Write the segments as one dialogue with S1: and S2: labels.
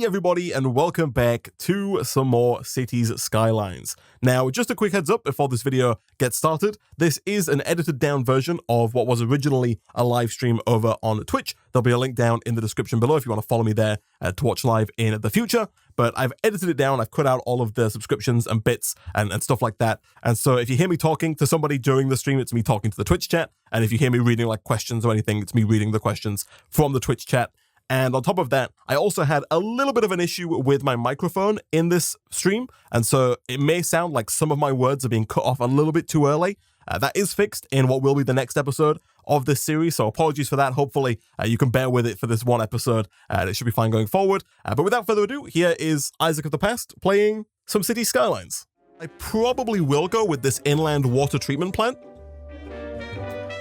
S1: Hey everybody, and welcome back to some more Cities Skylines. Now, just a quick heads up before this video gets started, this is an edited down version of what was originally a live stream over on Twitch. There'll be a link down in the description below if you want to follow me there to watch live in the future. But I've edited it down, I've cut out all of the subscriptions and bits and stuff like that. And so if you hear me talking to somebody during the stream, it's me talking to the Twitch chat. And if you hear me reading like questions or anything, it's me reading the questions from the Twitch chat. And on top of that, I also had a little bit of an issue with my microphone in this stream. And so it may sound like some of my words are being cut off a little bit too early. That is fixed in what will be the next episode of this series. So apologies for that. Hopefully you can bear with it for this one episode. It should be fine going forward. But without further ado, here is Isaac of the Past playing some City Skylines. I probably will go with this inland water treatment plant.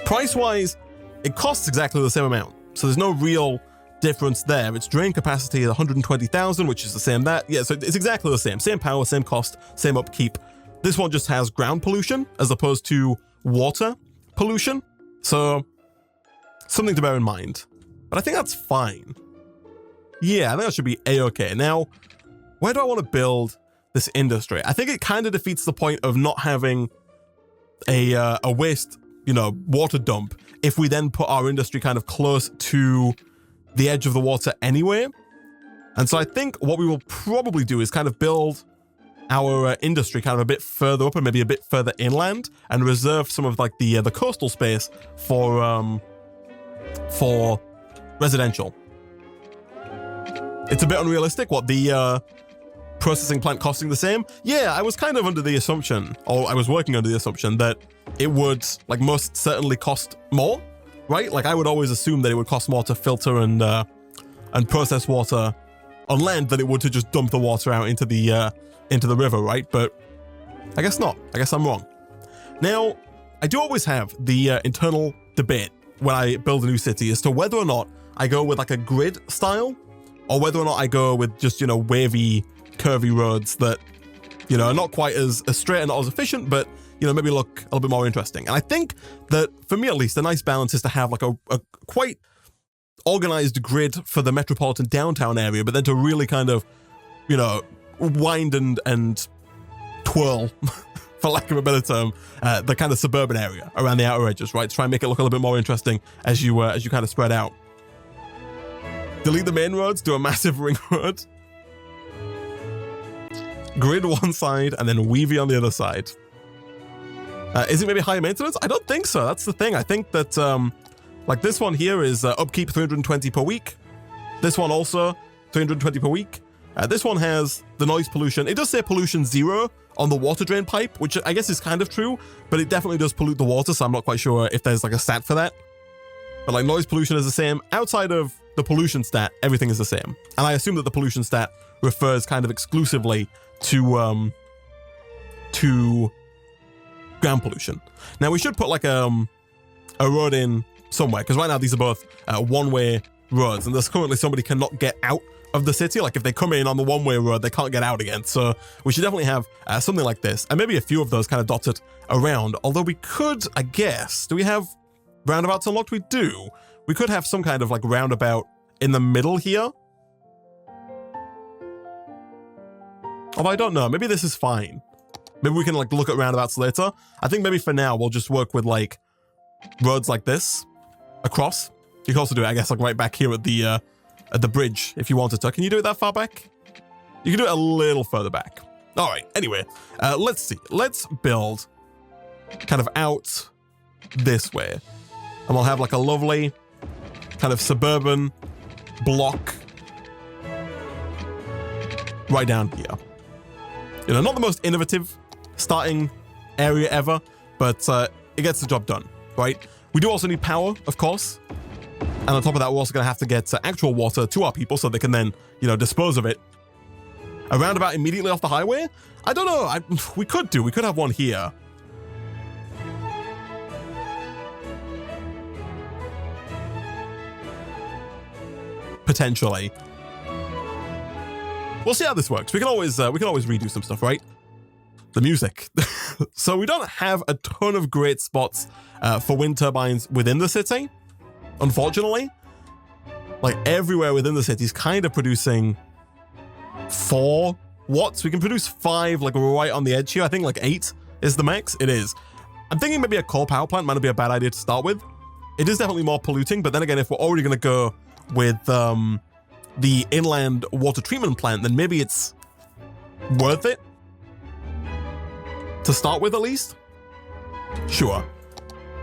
S1: Price-wise, it costs exactly the same amount. So there's no real difference there. Its drain capacity is 120,000, which is the same that. Yeah, so it's exactly the same. Same power, same cost, same upkeep. This one just has ground pollution as opposed to water pollution. So something to bear in mind. But I think that's fine. Yeah, I think that should be a-okay. Now, where do I want to build this industry? I think it kind of defeats the point of not having a waste, water dump if we then put our industry kind of close to the edge of the water anyway. And so I think what we will probably do is kind of build our industry kind of a bit further up and maybe a bit further inland and reserve some of like the coastal space for residential. It's a bit unrealistic. What, the processing plant costing the same? Yeah, I was kind of under the assumption, or I was working under the assumption that it would like most certainly cost more. Right? Like I would always assume that it would cost more to filter and process water on land than it would to just dump the water out into the river, right? But I guess not. I guess I'm wrong. Now, I do always have the internal debate when I build a new city as to whether or not I go with like a grid style or whether or not I go with just, wavy, curvy roads that, are not quite as straight and not as efficient, but maybe look a little bit more interesting. And I think that, for me at least, a nice balance is to have like a quite organized grid for the metropolitan downtown area, but then to really kind of, wind and twirl, for lack of a better term, the kind of suburban area around the outer edges, right? To try and make it look a little bit more interesting as you kind of spread out. Delete the main roads, do a massive ring road. Grid one side and then weavy on the other side. Is it maybe higher maintenance? I don't think so. That's the thing. I think that, like this one here is upkeep 320 per week. This one also 320 per week. This one has the noise pollution. It does say pollution 0 on the water drain pipe, which I guess is kind of true, but it definitely does pollute the water, so I'm not quite sure if there's like a stat for that. But like noise pollution is the same. Outside of the pollution stat, everything is the same. And I assume that the pollution stat refers kind of exclusively to ground pollution. Now we should put like a road in somewhere, because right now these are both one-way roads, and there's currently somebody cannot get out of the city. Like if they come in on the one-way road, they can't get out again. So we should definitely have something like this, and maybe a few of those kind of dotted around. Although we could, I guess, do we have roundabouts unlocked? We do. We could have some kind of like roundabout in the middle here. Although I don't know, maybe this is fine. Maybe we can like look at roundabouts later. I think maybe for now, we'll just work with like roads like this across. You can also do it, I guess, like right back here at the bridge if you wanted to. Can you do it that far back? You can do it a little further back. All right, anyway, let's see. Let's build kind of out this way. And we'll have like a lovely kind of suburban block right down here. Not the most innovative starting area ever, but it gets the job done, right? We do also need power, of course. And on top of that, we're also going to have to get actual water to our people so they can then, dispose of it. A roundabout immediately off the highway? I don't know. We could have one here. Potentially. We'll see how this works. We can always redo some stuff, right? The music. So we don't have a ton of great spots for wind turbines within the city, unfortunately. Like everywhere within the city is kind of producing 4 watts. We can produce 5 like right on the edge here. I think like 8 is the max. It is. I'm thinking maybe a coal power plant might not be a bad idea to start with. It is definitely more polluting, but then again, if we're already going to go with the inland water treatment plant, then maybe it's worth it to start with at least. Sure.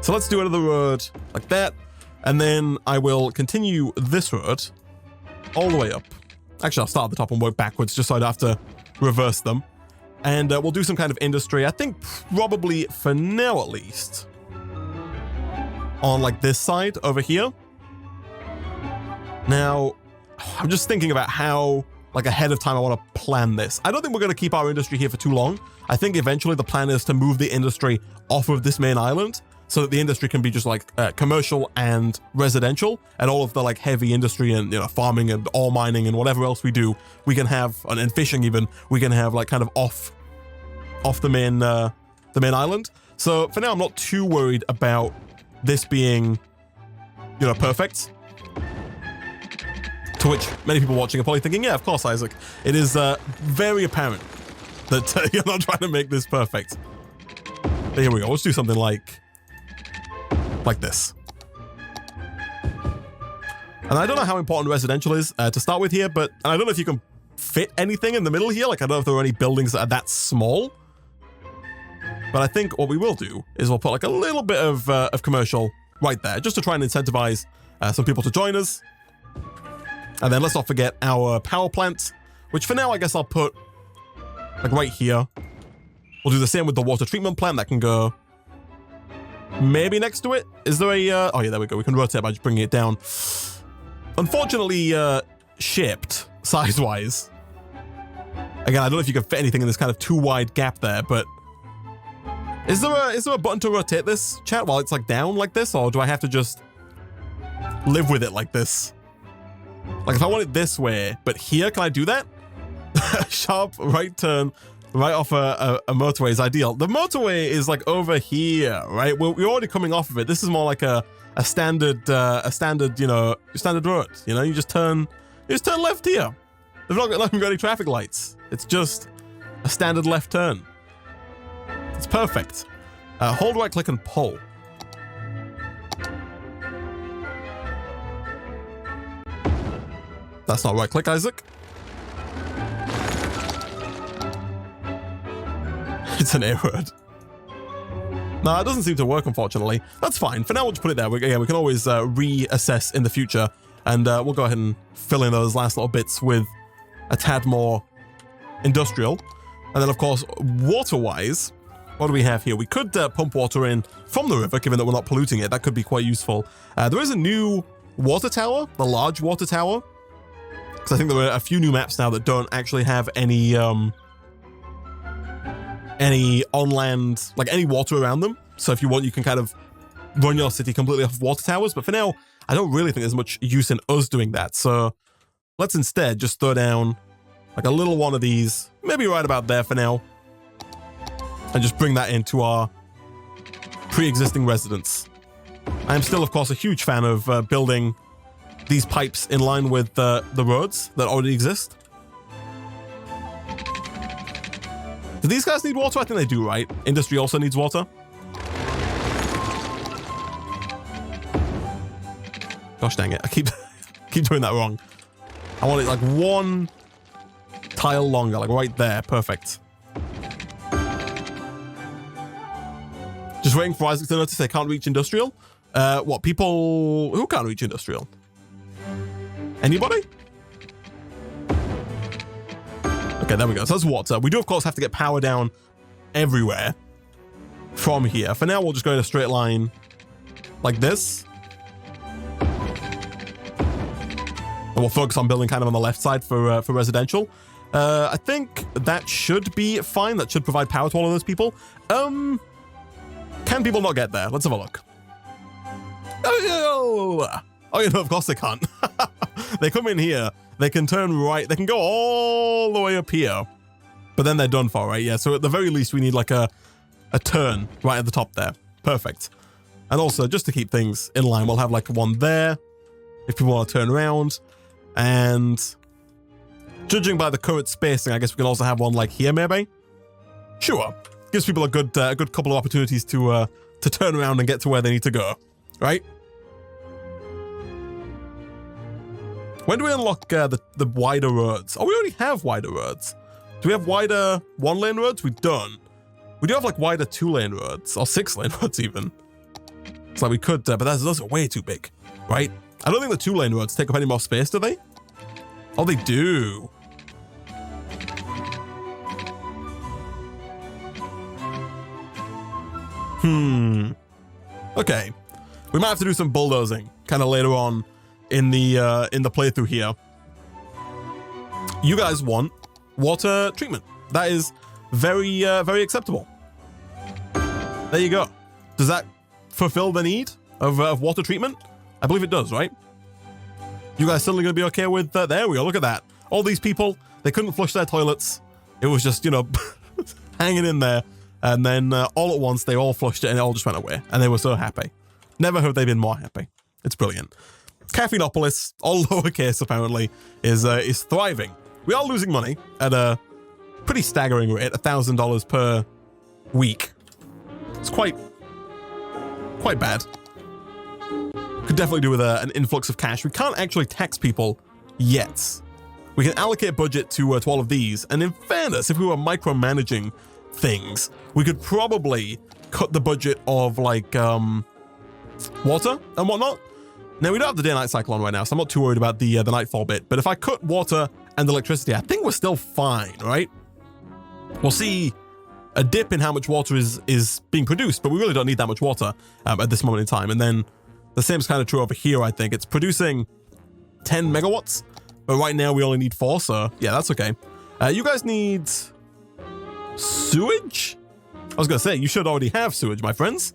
S1: So let's do another road like that, and then I will continue this road all the way up. Actually, I'll start at the top and work backwards just so I don't have to reverse them. And we'll do some kind of industry, I think probably for now at least, on like this side over here. Now, I'm just thinking about how like ahead of time I want to plan this. I don't think we're going to keep our industry here for too long. I think eventually the plan is to move the industry off of this main island so that the industry can be just like commercial and residential, and all of the like heavy industry and, you know, farming and ore mining and whatever else we do, we can have, and fishing even, we can have like kind of off the main island. So for now, I'm not too worried about this being, you know, perfect. To which many people watching are probably thinking, yeah, of course, Isaac. It is very apparent that you're not trying to make this perfect. But here we go. Let's do something like this. And I don't know how important residential is to start with here, but I don't know if you can fit anything in the middle here. Like, I don't know if there are any buildings that are that small. But I think what we will do is we'll put like a little bit of commercial right there, just to try and incentivize some people to join us. And then let's not forget our power plant, which for now I guess I'll put like right here. We'll do the same with the water treatment plant. That can go maybe next to it. Is there a... oh yeah, there we go. We can rotate by just bringing it down. Unfortunately, shaped size-wise. Again, I don't know if you can fit anything in this kind of too wide gap there, but... Is there a button to rotate this, chat, while it's like down like this? Or do I have to just live with it like this? Like if I want it this way, but here, can I do that? Sharp right turn right off a motorway is ideal. The motorway is like over here, right? We're already coming off of it. This is more like a standard, you know, standard road. You know, you just turn left here. They've not got any traffic lights. It's just a standard left turn. It's perfect. Hold right click and pull. That's not right click, Isaac. It's an A road. No, it doesn't seem to work, unfortunately. That's fine. For now, we'll just put it there. We can always reassess in the future, and we'll go ahead and fill in those last little bits with a tad more industrial. And then, of course, water-wise, what do we have here? We could pump water in from the river, given that we're not polluting it. That could be quite useful. There is a new water tower, the large water tower. Because I think there are a few new maps now that don't actually have any on-land, like any water around them. So if you want, you can kind of run your city completely off of water towers. But for now, I don't really think there's much use in us doing that. So let's instead just throw down like a little one of these, maybe right about there for now. And just bring that into our pre-existing residence. I am still, of course, a huge fan of building these pipes in line with the roads that already exist. Do these guys need water? I think they do, right? Industry also needs water. Gosh dang it. I keep doing that wrong. I want it like one tile longer, like right there. Perfect. Just waiting for Isaac to notice they can't reach industrial. What, people who can't reach industrial? Anybody? Okay, there we go. So that's water. We do, of course, have to get power down everywhere from here. For now, we'll just go in a straight line like this. And we'll focus on building kind of on the left side for residential. I think that should be fine. That should provide power to all of those people. Can people not get there? Let's have a look. Oh, you know, of course they can't. They come in here. They can turn right. They can go all the way up here. But then they're done for, right? Yeah, so at the very least, we need like a turn right at the top there. Perfect. And also, just to keep things in line, we'll have like one there if people want to turn around. And Judging by the current spacing, I guess we can also have one like here, maybe. Sure, gives people a good couple of opportunities to turn around and get to where they need to go, right? When do we unlock the wider roads? Oh, we already have wider roads. Do we have wider 1-lane roads? We don't. We do have like wider 2-lane roads, or 6-lane roads even. It's like we could, but those are way too big, right? I don't think the 2-lane roads take up any more space, do they? Oh, they do. Okay. We might have to do some bulldozing kind of later on in the playthrough here. You guys want water treatment. That is very acceptable. There you go. Does that fulfill the need of water treatment? I believe it does, right? You guys suddenly going to be okay with there we go. Look at that. All these people, they couldn't flush their toilets. It was just, you know, hanging in there. And then all at once, they all flushed it and it all just went away. And they were so happy. Never have they been more happy. It's brilliant. Caffeinopolis, all lowercase apparently, is thriving. We are losing money at a pretty staggering rate, $1,000 per week. It's quite bad. Could definitely do with an influx of cash. We can't actually tax people yet. We can allocate budget to all of these. And in fairness, if we were micromanaging things, we could probably cut the budget of like water and whatnot. Now, we don't have the day-night cycle on right now, so I'm not too worried about the nightfall bit. But if I cut water and electricity, I think we're still fine, right? We'll see a dip in how much water is being produced, but we really don't need that much water at this moment in time. And then the same is kind of true over here, I think. It's producing 10 megawatts, but right now we only need 4, so yeah, that's okay. You guys need sewage? I was going to say, you should already have sewage, my friends.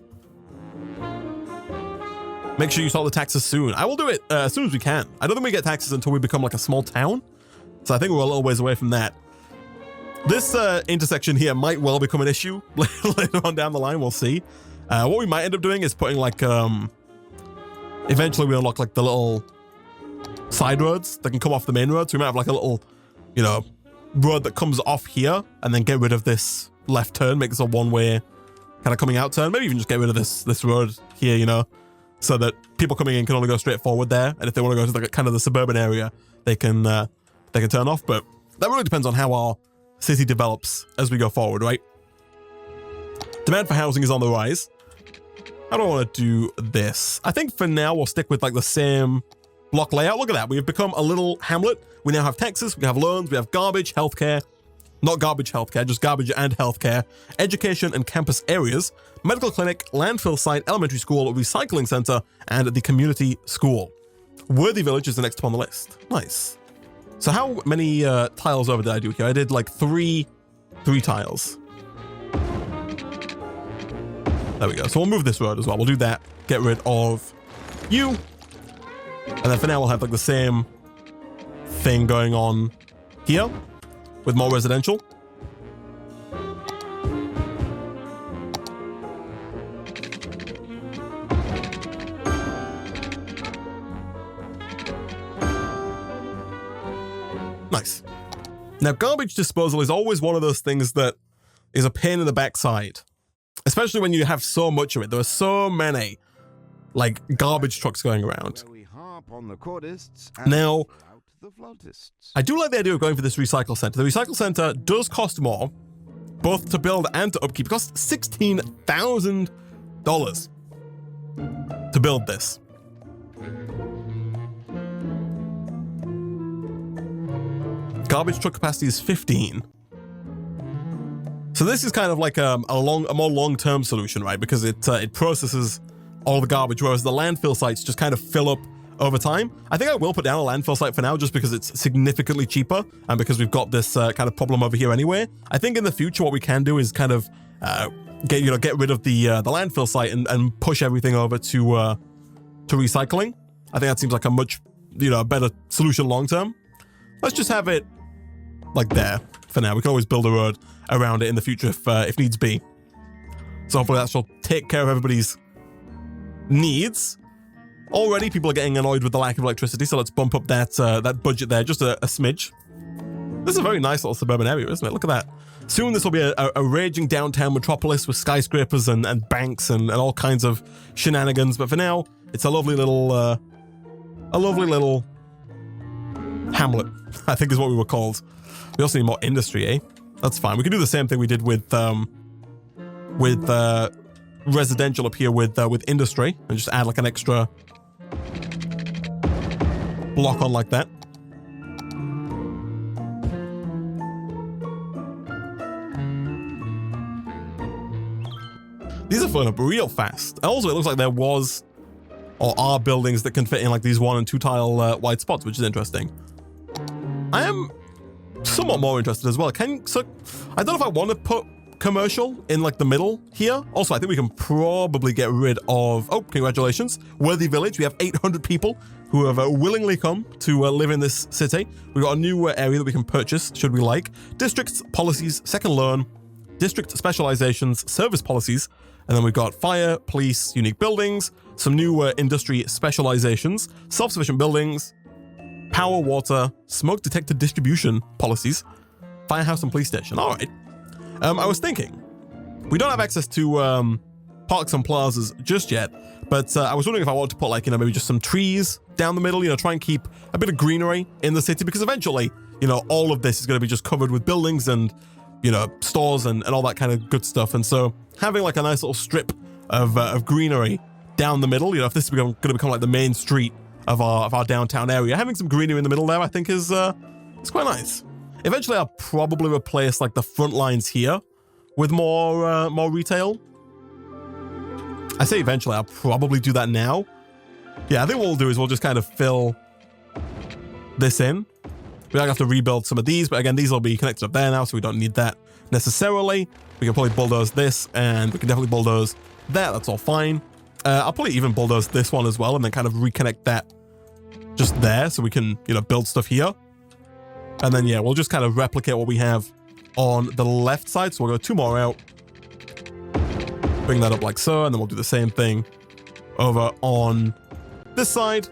S1: Make sure you sort the taxes soon. I will do it as soon as we can. I don't think we get taxes until we become like a small town. So I think we're a little ways away from that. This intersection here might well become an issue later on down the line. We'll see. What we might end up doing is putting like, eventually we unlock like the little side roads that can come off the main road. So we might have like a little, you know, road that comes off here and then get rid of this left turn, make this a one-way kind of coming out turn. Maybe even just get rid of this road here, you know, so that people coming in can only go straight forward there. And if they want to go to the kind of the suburban area, they can turn off. But that really depends on how our city develops as we go forward, right? Demand for housing is on the rise. How do I want to do this? I think for now we'll stick with like the same block layout. Look at that. We've become a little hamlet. We now have taxes, we have loans, we have garbage, healthcare, not garbage healthcare, just garbage and healthcare, education and campus areas, medical clinic, landfill site, elementary school, recycling center, and the community school. Worthy Village is the next up on the list. Nice. So how many tiles over did I do here? I did like three tiles. There we go. So we'll move this road as well. We'll do that. Get rid of you. And then for now, we'll have like the same thing going on here with more residential. Nice. Now, garbage disposal is always one of those things that is a pain in the backside, especially when you have so much of it. There are so many like garbage trucks going around. Now, I do like the idea of going for this recycle center. The recycle center does cost more, both to build and to upkeep. It costs $16,000 to build this. Garbage truck capacity is 15. So this is kind of like a more long-term solution, right? Because it processes all the garbage, whereas the landfill sites just kind of fill up over time. I think I will put down a landfill site for now just because it's significantly cheaper and because we've got this kind of problem over here anyway. I think in the future what we can do is kind of get rid of the landfill site and push everything over to recycling. I think that seems like a much better solution long term. Let's just have it like there for now. We can always build a road around it in the future if needs be. So hopefully that shall take care of everybody's needs. Already people are getting annoyed with the lack of electricity, so let's bump up that budget there just a smidge. This is a very nice little suburban area, isn't it? Look at that. Soon this will be a raging downtown metropolis with skyscrapers and banks and all kinds of shenanigans. But for now, it's a lovely little hamlet, I think is what we were called. We also need more industry, eh? That's fine. We can do the same thing we did with residential up here with industry and just add like an extra block on like that. These are filling up real fast. And also, it looks like there was or are buildings that can fit in like these 1 and 2 tile wide spots, which is interesting. I am somewhat more interested as well. So I don't know if I want to put commercial in like the middle here. Also, I think we can probably get rid of, oh, congratulations, Worthy Village. We have 800 people who have willingly come to live in this city. We've got a new area that we can purchase, should we like. Districts, policies, second loan, district specializations, service policies, and then we've got fire, police, unique buildings, some new industry specializations, self-sufficient buildings, power, water, smoke detector distribution policies, firehouse and police station. All right. I was thinking, we don't have access to parks and plazas just yet, but I was wondering if I wanted to put like, maybe just some trees down the middle, try and keep a bit of greenery in the city, because eventually, all of this is going to be just covered with buildings and, stores and all that kind of good stuff. And so having like a nice little strip of greenery down the middle, if this is going to become like the main street of our downtown area, having some greenery in the middle there, I think is quite nice. Eventually, I'll probably replace like the front lines here with more retail. I say eventually, I'll probably do that now. Yeah, I think what we'll do is we'll just kind of fill this in. We don't have to rebuild some of these, but again, these will be connected up there now, so we don't need that necessarily. We can probably bulldoze this, and we can definitely bulldoze that. That's all fine. I'll probably even bulldoze this one as well, and then kind of reconnect that just there, so we can, build stuff here. And then, yeah, we'll just kind of replicate what we have on the left side. So we'll go 2 more out, bring that up like so, and then we'll do the same thing over on this side.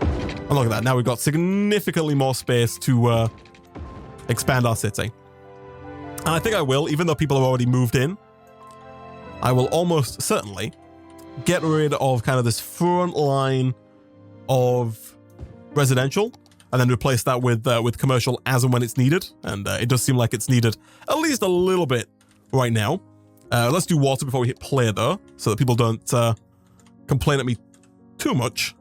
S1: And look at that. Now we've got significantly more space to expand our city. And I think I will, even though people have already moved in, I will almost certainly get rid of kind of this front line of residential and then replace that with commercial as and when it's needed. And it does seem like it's needed at least a little bit right now. Let's do water before we hit play though, so that people don't complain at me too much.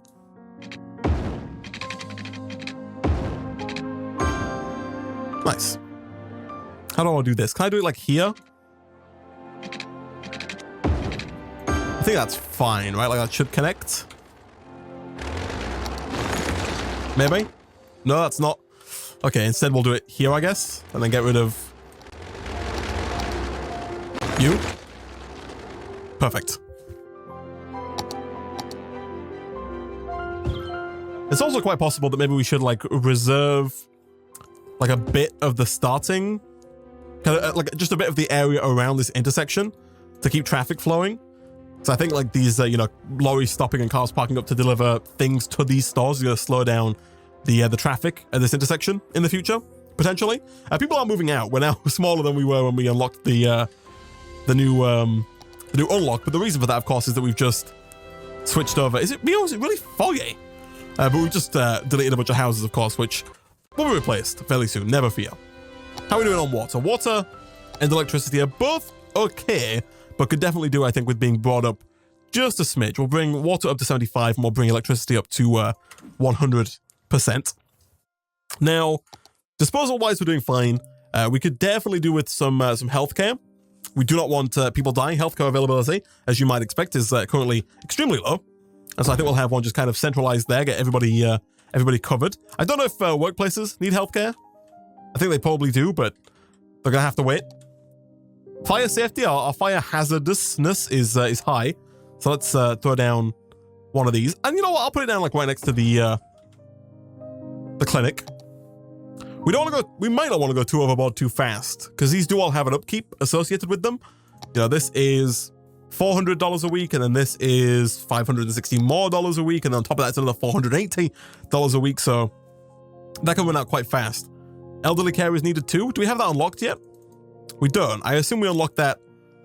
S1: Nice. How do I do this? Can I do it like here? I think that's fine, right? Like that should connect. Maybe? No, that's not. Okay, instead we'll do it here, I guess. And then get rid of you. Perfect. It's also quite possible that maybe we should like reserve like a bit of the starting, kind of like just a bit of the area around this intersection to keep traffic flowing. So I think like these, lorries stopping and cars parking up to deliver things to these stores is going to slow down the traffic at this intersection in the future, potentially. People are moving out. We're now smaller than we were when we unlocked the new unlock. But the reason for that, of course, is that we've just switched over. Is it really foggy? But we just deleted a bunch of houses, of course, which will be replaced fairly soon. Never fear. How are we doing on water? Water and electricity are both okay, but could definitely do, I think, with being brought up just a smidge. We'll bring water up to 75 and we'll bring electricity up to 100%. Now, disposal-wise, we're doing fine. We could definitely do with some healthcare. We do not want people dying. Healthcare availability, as you might expect, is currently extremely low. And so I think we'll have one just kind of centralized there, get everybody covered. I don't know if workplaces need healthcare. I think they probably do, but they're going to have to wait. Fire safety, our fire hazardousness is high. So let's throw down one of these. And you know what? I'll put it down like right next to the clinic. We might not want to go too overboard too fast, because these do all have an upkeep associated with them. This is $400 a week, and then this is $560 more a week, and then on top of that, it's another $480 a week. So that can run out quite fast. Elderly care is needed too. Do we have that unlocked yet? We don't. I assume we unlock that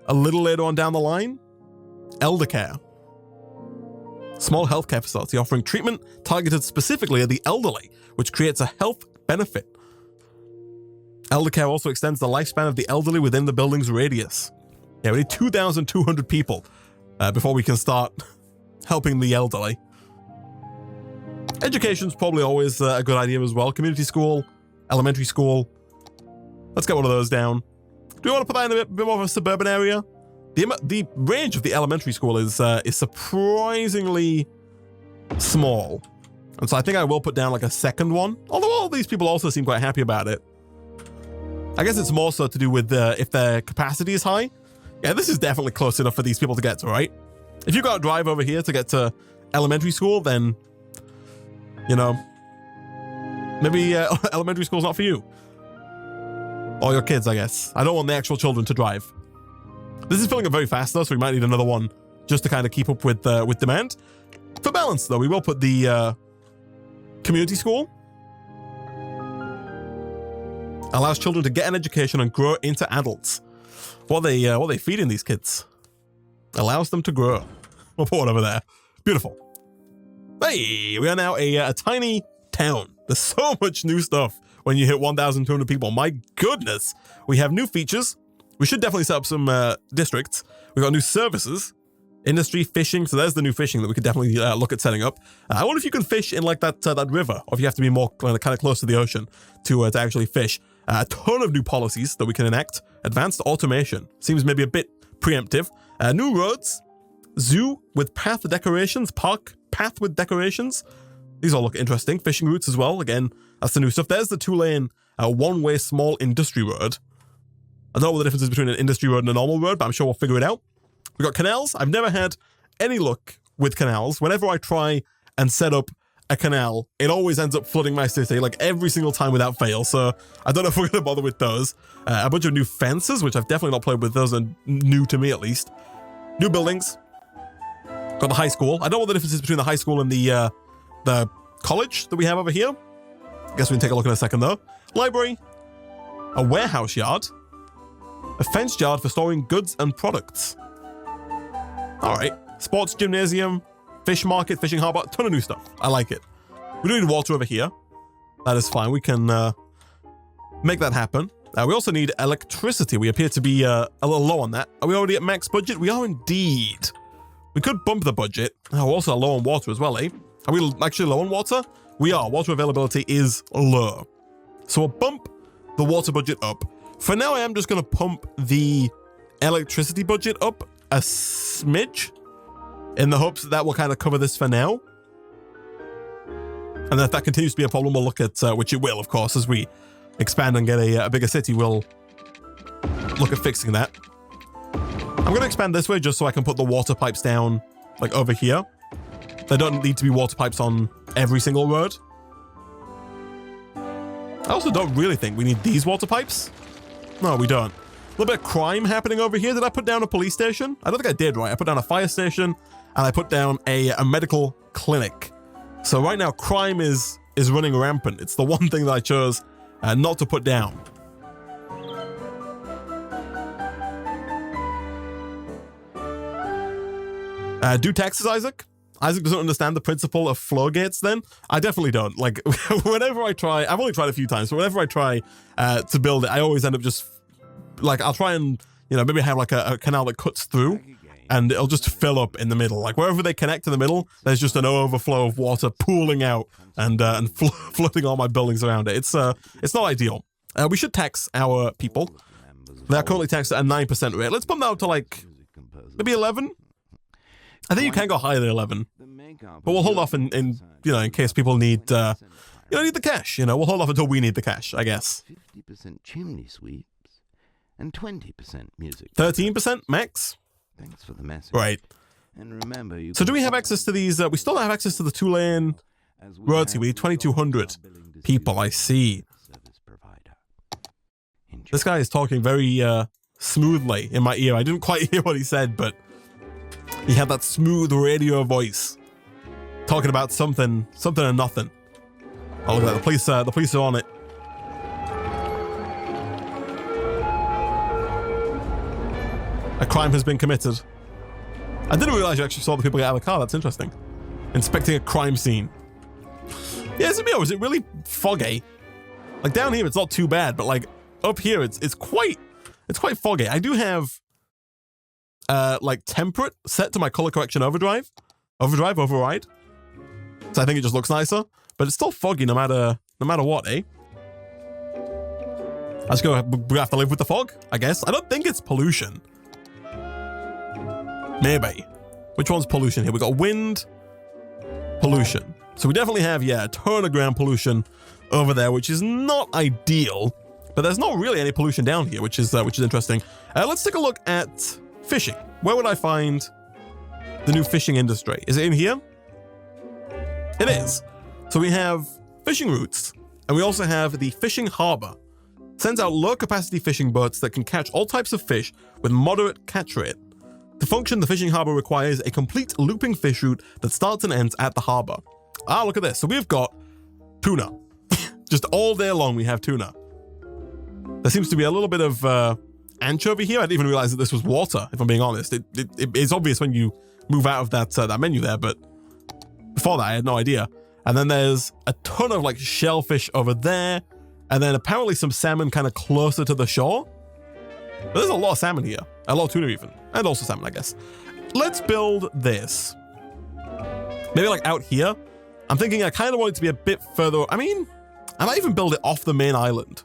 S1: a little later on down the line. Elder care. Small healthcare facility offering treatment targeted specifically at the elderly, which creates a health benefit. Elder care also extends the lifespan of the elderly within the building's radius. Yeah, we need 2,200 people before we can start helping the elderly. Education's probably always a good idea as well. Community school, elementary school. Let's get one of those down. Do we want to put that in a bit more of a suburban area? The range of the elementary school is surprisingly small. And so I think I will put down like a second one. Although all these people also seem quite happy about it. I guess it's more so to do with if their capacity is high. Yeah, this is definitely close enough for these people to get to, right? If you've got to drive over here to get to elementary school, then, you know, maybe elementary school's not for you. Or your kids, I guess. I don't want the actual children to drive. This is filling up very fast though, so we might need another one just to kind of keep up with demand. For balance though, we will put the community school. Allows children to get an education and grow into adults. What are they feeding these kids? Allows them to grow. We'll put one over there. Beautiful. Hey, we are now a tiny town. There's so much new stuff when you hit 1,200 people. My goodness. We have new features. We should definitely set up some districts. We've got new services. Industry, fishing. So there's the new fishing that we could definitely look at setting up. I wonder if you can fish in like that river, or if you have to be more kind of close to the ocean to actually fish. A ton of new policies that we can enact. Advanced automation. Seems maybe a bit preemptive. New roads. Zoo with path decorations. Park path with decorations. These all look interesting. Fishing routes as well. Again, that's the new stuff. There's the 2-lane one-way small industry road. I don't know what the difference is between an industry road and a normal road, but I'm sure we'll figure it out. We've got canals. I've never had any luck with canals. Whenever I try and set up a canal, it always ends up flooding my city, like every single time without fail. So I don't know if we're going to bother with those. A bunch of new fences, which I've definitely not played with. Those are new to me, at least. New buildings. Got the high school. I don't know what the difference is between the high school and the college that we have over here. I guess we can take a look in a second, though. Library. A warehouse yard. A fenced yard for storing goods and products. All right. Sports gymnasium. Fish market, fishing harbor, ton of new stuff. I like it. We do need water over here. That is fine. We can make that happen. We also need electricity. We appear to be a little low on that. Are we already at max budget? We are indeed. We could bump the budget. Oh, we're also low on water as well, eh? Are we actually low on water? We are. Water availability is low. So we'll bump the water budget up. For now, I am just going to pump the electricity budget up a smidge, in the hopes that that will kind of cover this for now. And if that continues to be a problem, we'll look at, which it will, of course, as we expand and get a bigger city, we'll look at fixing that. I'm going to expand this way just so I can put the water pipes down, like over here. There don't need to be water pipes on every single road. I also don't really think we need these water pipes. No, we don't. A little bit of crime happening over here. Did I put down a police station? I don't think I did, right? I put down a fire station and I put down a medical clinic. So right now, crime is running rampant. It's the one thing that I chose not to put down. Do taxes, Isaac? Isaac doesn't understand the principle of flow gates then? I definitely don't. Like, whenever I try, I've only tried a few times, but whenever I try to build it, I always end up just, like, I'll try and, you know, maybe have like a canal that cuts through and it'll just fill up in the middle. Like, wherever they connect in the middle, there's just an overflow of water pooling out and flooding all my buildings around it. It's not ideal. We should tax our people. They are currently taxed at a 9% rate. Let's bump that up to, like, maybe 11? I think you can go higher than 11, but we'll hold off in you know, in case people need, need the cash. You know, we'll hold off until we need the cash, I guess.
S2: 50% chimney sweeps and 20% music.
S1: 13% max.
S2: Thanks for the message.
S1: Right.
S2: And remember, you.
S1: So do we have access to these? We still don't have access to the 2-lane roads here. We need 2,200 people. I see. This guy is talking very smoothly in my ear. I didn't quite hear what he said, but he had that smooth radio voice, talking about something and nothing. Oh, look at that. The police are on it. A crime has been committed. I didn't realize you actually saw the people get out of the car. That's interesting. Inspecting a crime scene. Yeah, is it really foggy? Like down here, it's not too bad, but like up here, it's quite foggy. I do have like temperate set to my color correction override. So I think it just looks nicer, but it's still foggy no matter what, eh? Let's go. We have to live with the fog, I guess. I don't think it's pollution. Maybe. Which one's pollution here? We got wind, pollution. So we definitely have, yeah, a ton of ground pollution over there, which is not ideal, but there's not really any pollution down here, which is interesting. Let's take a look at fishing. Where would I find the new fishing industry? Is it in here? It is. So we have fishing routes, and we also have the fishing harbor. Sends out low-capacity fishing boats that can catch all types of fish with moderate catch rate. To function, the fishing harbor requires a complete looping fish route that starts and ends at the harbor. Ah, look at this. So we've got tuna. Just all day long we have tuna. There seems to be a little bit of anchovy here. I didn't even realize that this was water, if I'm being honest. It's obvious when you move out of that menu there, but before that I had no idea. And then there's a ton of like shellfish over there, and then apparently some salmon kind of closer to the shore. But there's a lot of salmon here. A lot of tuna even. And also salmon, I guess. Let's build this. Maybe like out here. I'm thinking I kind of want it to be a bit further. I mean, I might even build it off the main island.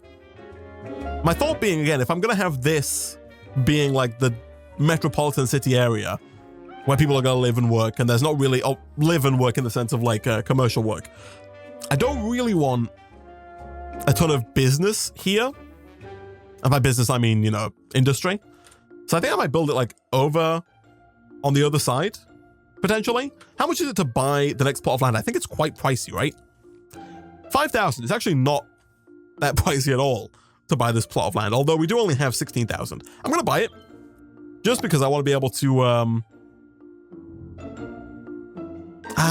S1: My thought being, again, if I'm going to have this being like the metropolitan city area where people are going to live and work, and there's not really live and work in the sense of like commercial work, I don't really want a ton of business here. And by business, I mean, you know, industry. So I think I might build it like over on the other side, potentially. How much is it to buy the next plot of land? I think it's quite pricey, right? 5,000. It's actually not that pricey at all to buy this plot of land, although we do only have 16,000. I'm going to buy it just because I want to be able to,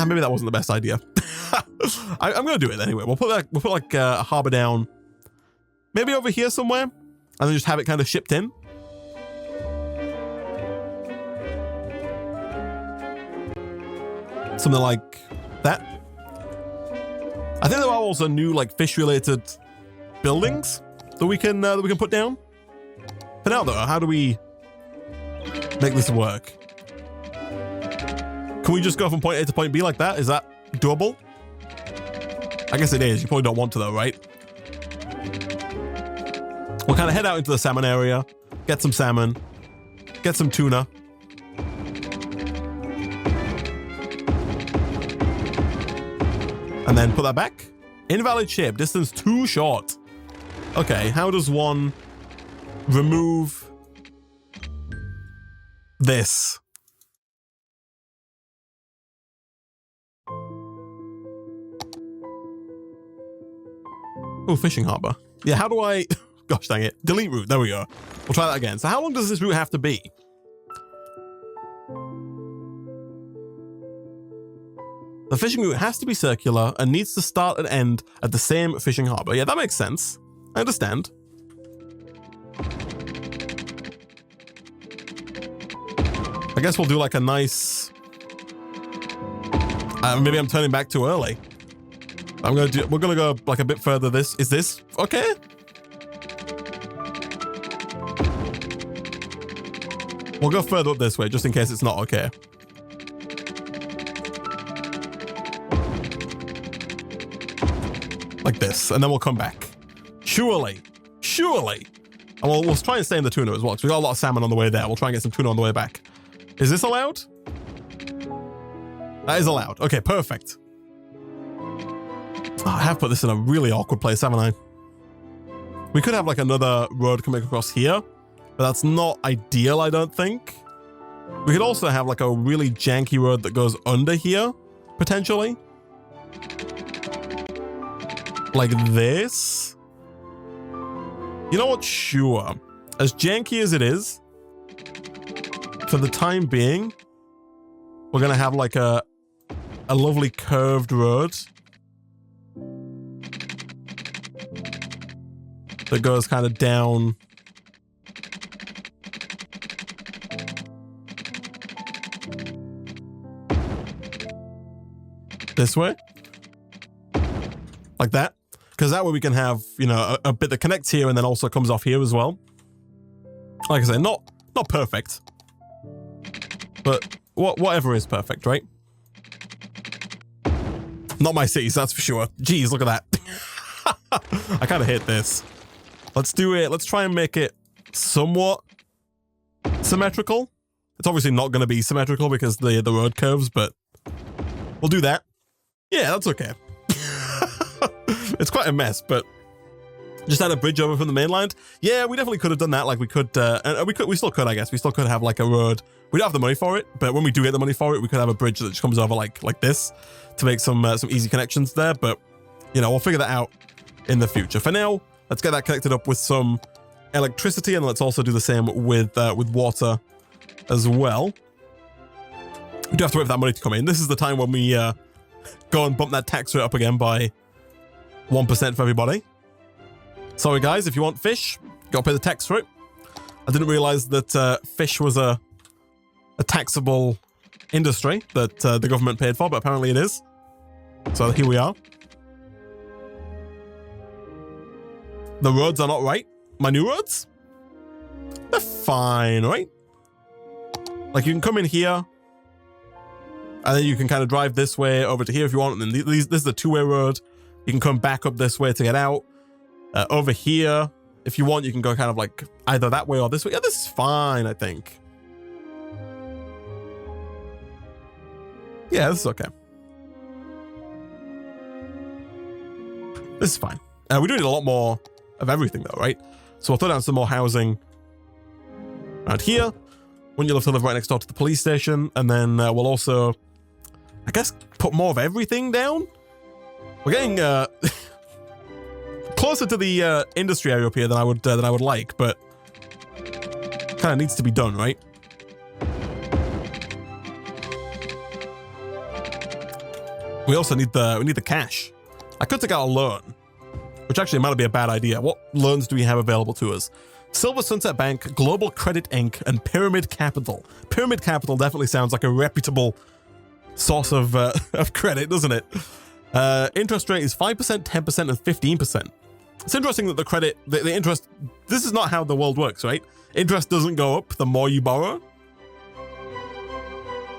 S1: maybe that wasn't the best idea. I'm going to do it anyway. We'll put like a harbor down, maybe over here somewhere, and then just have it kind of shipped in. Something like that. I think there are also new like fish-related buildings that we can put down. For now, though, how do we make this work? Can we just go from point A to point B like that? Is that doable? I guess it is. You probably don't want to, though, right? We'll kind of head out into the salmon area, get some salmon, get some tuna. And then put that back. Invalid shape, distance too short. Okay, how does one remove this? Oh, fishing harbor. Yeah, how do I... Gosh dang it. Delete route. There we go. We'll try that again. So how long does this route have to be? The fishing route has to be circular and needs to start and end at the same fishing harbor. Yeah, that makes sense. I understand. I guess we'll do like a nice... maybe I'm turning back too early. We're gonna go like a bit further. Is this okay? We'll go further up this way just in case it's not okay. Like this, and then we'll come back. Surely. And we'll try and stay in the tuna as well, because we got a lot of salmon on the way there. We'll try and get some tuna on the way back. Is this allowed? That is allowed. Okay, perfect. Oh, I have put this in a really awkward place, haven't I? We could have like another road coming across here, but that's not ideal, I don't think. We could also have like a really janky road that goes under here, potentially. Like this. You know what? Sure. As janky as it is, for the time being, we're going to have like a lovely curved road that goes kind of down this way. Like that. Because that way we can have, you know, a bit that connects here and then also comes off here as well. Like I say, not perfect. But whatever is perfect, right? Not my cities, that's for sure. Jeez, look at that. I kind of hate this. Let's do it. Let's try and make it somewhat symmetrical. It's obviously not going to be symmetrical because the road curves, but we'll do that. Yeah, that's okay. It's quite a mess, but just add a bridge over from the mainland. Yeah, we definitely could have done that. Like we could, and we still could, I guess. We still could have like a road. We don't have the money for it, but when we do get the money for it, we could have a bridge that just comes over like this to make some easy connections there. But you know, we'll figure that out in the future. For now, let's get that connected up with some electricity, and let's also do the same with water as well. We do have to wait for that money to come in. This is the time when we go and bump that tax rate up again by 1% for everybody. Sorry guys, if you want fish, gotta pay the tax for it. I didn't realize that fish was a taxable industry that the government paid for, but apparently it is. So here we are. The roads are not right. My new roads? They're fine, right? Like you can come in here, and then you can kind of drive this way over to here if you want. And then this is a two-way road. You can come back up this way to get out. Over here, if you want, you can go kind of like either that way or this way. Yeah, this is fine, I think. Yeah, this is okay. This is fine. We do need a lot more of everything though, right? So we'll throw down some more housing around here. Wouldn't you love to live right next door to the police station? And then we'll also, I guess, put more of everything down. We're getting closer to the industry area up here than I would like, but kind of needs to be done, right? We also need the cash. I could take out a loan, which actually might be a bad idea. What loans do we have available to us? Silver Sunset Bank, Global Credit Inc., and Pyramid Capital. Pyramid Capital definitely sounds like a reputable source of credit, doesn't it? Interest rate is 5%, 10%, and 15%. It's interesting that the interest, this is not how the world works, right? Interest doesn't go up the more you borrow.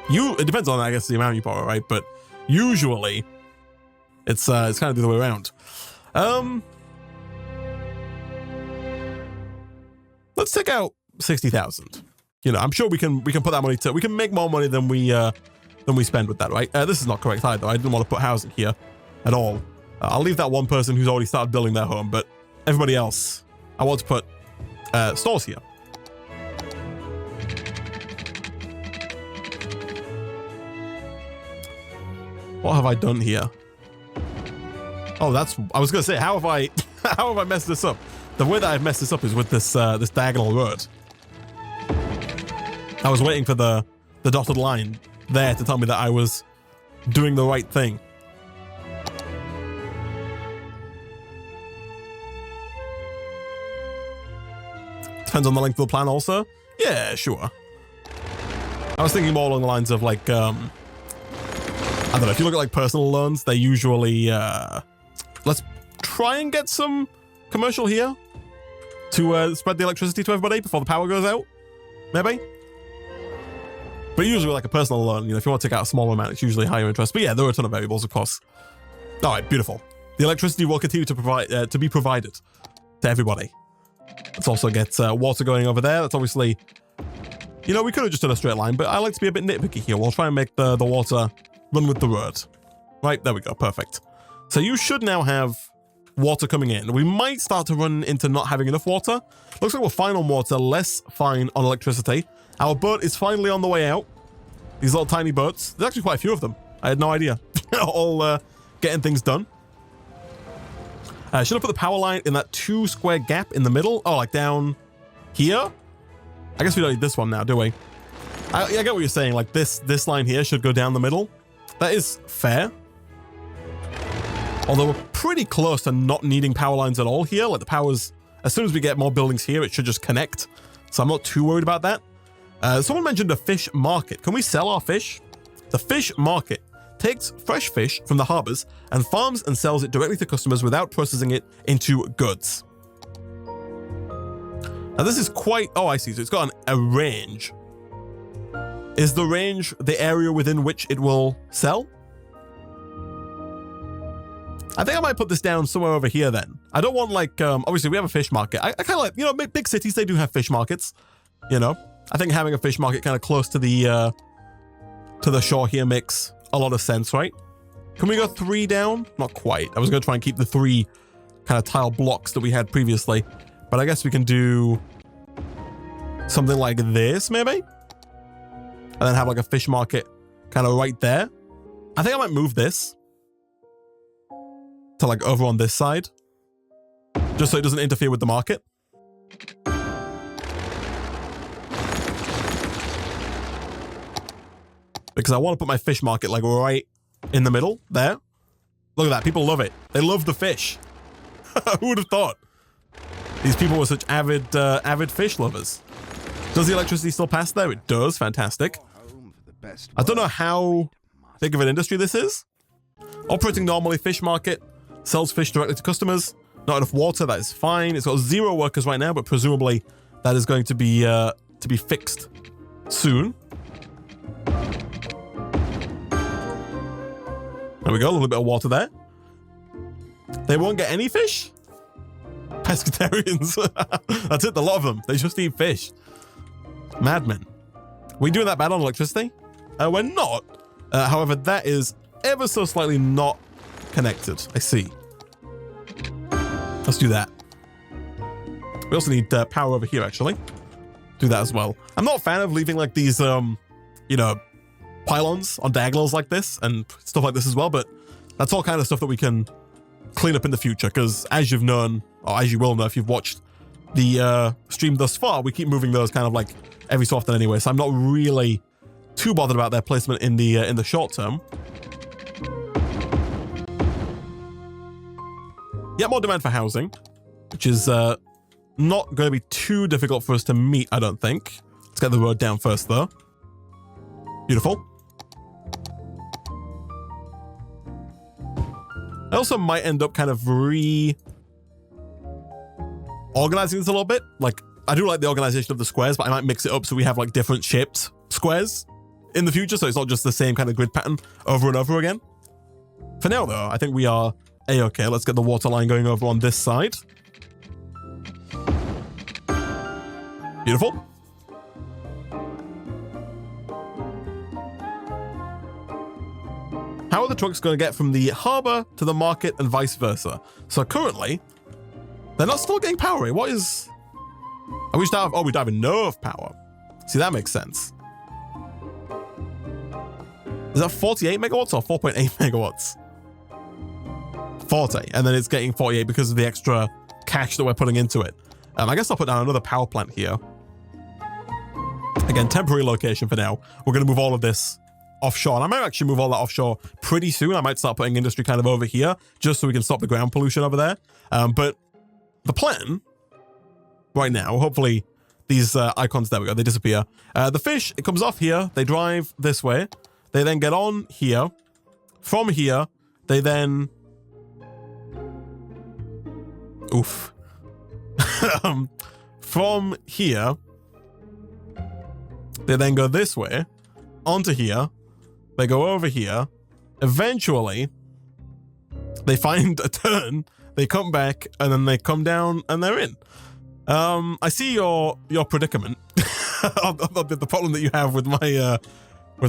S1: It depends on, I guess, the amount you borrow, right? But usually, it's kind of the other way around. Let's take out 60,000. You know, I'm sure we can put that money we can make more money than we spend with that, right? This is not correct either. I didn't want to put housing here at all. I'll leave that one person who's already started building their home, but everybody else, I want to put stores here. What have I done here? Oh, I was going to say, how have I messed this up? The way that I've messed this up is with this diagonal road. I was waiting for the dotted line there to tell me that I was doing the right thing. Depends on the length of the plan also. Yeah, sure. I was thinking more along the lines of like, I don't know, if you look at like personal loans, they usually, let's try and get some commercial here to spread the electricity to everybody before the power goes out, maybe. But usually like a personal loan, you know, if you want to take out a smaller amount, it's usually higher interest. But yeah, there are a ton of variables, of course. All right, beautiful. The electricity will continue to be provided to everybody. Let's also get water going over there. That's obviously, you know, we could have just done a straight line, but I like to be a bit nitpicky here. We'll try and make the water run with the road. Right, there we go, perfect. So you should now have water coming in. We might start to run into not having enough water. Looks like we're fine on water, less fine on electricity. Our boat is finally on the way out. These little tiny boats. There's actually quite a few of them. I had no idea. All getting things done. Should I put the power line in that 2 square gap in the middle? Oh, like down here? I guess we don't need this one now, do we? I get what you're saying. Like this line here should go down the middle. That is fair. Although we're pretty close to not needing power lines at all here. Like the power's, as soon as we get more buildings here, it should just connect. So I'm not too worried about that. Someone mentioned a fish market. Can we sell our fish? The fish market. takes fresh fish from the harbors and farms and sells it directly to customers without processing it into goods. Now this is quite, oh, I see. So it's got a range. Is the range the area within which it will sell? I think I might put this down somewhere over here then. I don't want like, obviously we have a fish market. I kind of like, you know, big cities, they do have fish markets, you know. I think having a fish market kind of close to the shore here makes a lot of sense, right? Can we go 3 down? Not quite. I was going to try and keep the 3 kind of tile blocks that we had previously, but I guess we can do something like this maybe? And then have like a fish market kind of right there. I think I might move this to like over on this side, just so it doesn't interfere with the market. Because I want to put my fish market like right in the middle there. Look at that, people love it. They love the fish. Who would have thought? These people were such avid fish lovers. Does the electricity still pass there? It does, fantastic. I don't know how big of an industry this is. Operating normally, fish market, sells fish directly to customers. Not enough water, that is fine. It's got 0 workers right now, but presumably that is going to be fixed soon. There we go, a little bit of water there. They won't get any fish? Pescatarians. That's it, a lot of them. They just eat fish. Madmen. We doing that bad on electricity? We're not. However, that is ever so slightly not connected. I see. Let's do that. We also need power over here, actually. Do that as well. I'm not a fan of leaving like these, you know, pylons on diagonals like this and stuff like this as well, but that's all kind of stuff that we can clean up in the future, because as you've known, or as you will know if you've watched the stream thus far, we keep moving those kind of like every so often anyway, so I'm not really too bothered about their placement in the short term. Yeah, more demand for housing, which is not going to be too difficult for us to meet, I don't think. Let's get the road down first, though. Beautiful. I also might end up kind of reorganizing this a little bit. Like, I do like the organization of the squares, but I might mix it up so we have like different shaped squares in the future, so it's not just the same kind of grid pattern over and over again. For now, though, I think we are A-okay. Let's get the water line going over on this side. Beautiful. How are the trucks going to get from the harbour to the market and vice versa? So currently, they're not still getting power. What is... we don't have, we don't have enough power. See, that makes sense. Is that 48 megawatts or 4.8 megawatts? 40, and then it's getting 48 because of the extra cash that we're putting into it. I guess I'll put down another power plant here. Again, temporary location for now. We're going to move all of this offshore, and I might actually move all that offshore pretty soon. I might start putting industry kind of over here, just so we can stop the ground pollution over there. But the plan right now, hopefully these icons, there we go, they disappear. The fish, it comes off here, they drive this way, they then get on here. From here, they then... Oof. From here, they then go this way, onto here, they go over here, eventually, they find a turn, they come back, and then they come down, and they're in. I see your predicament, the problem that you have with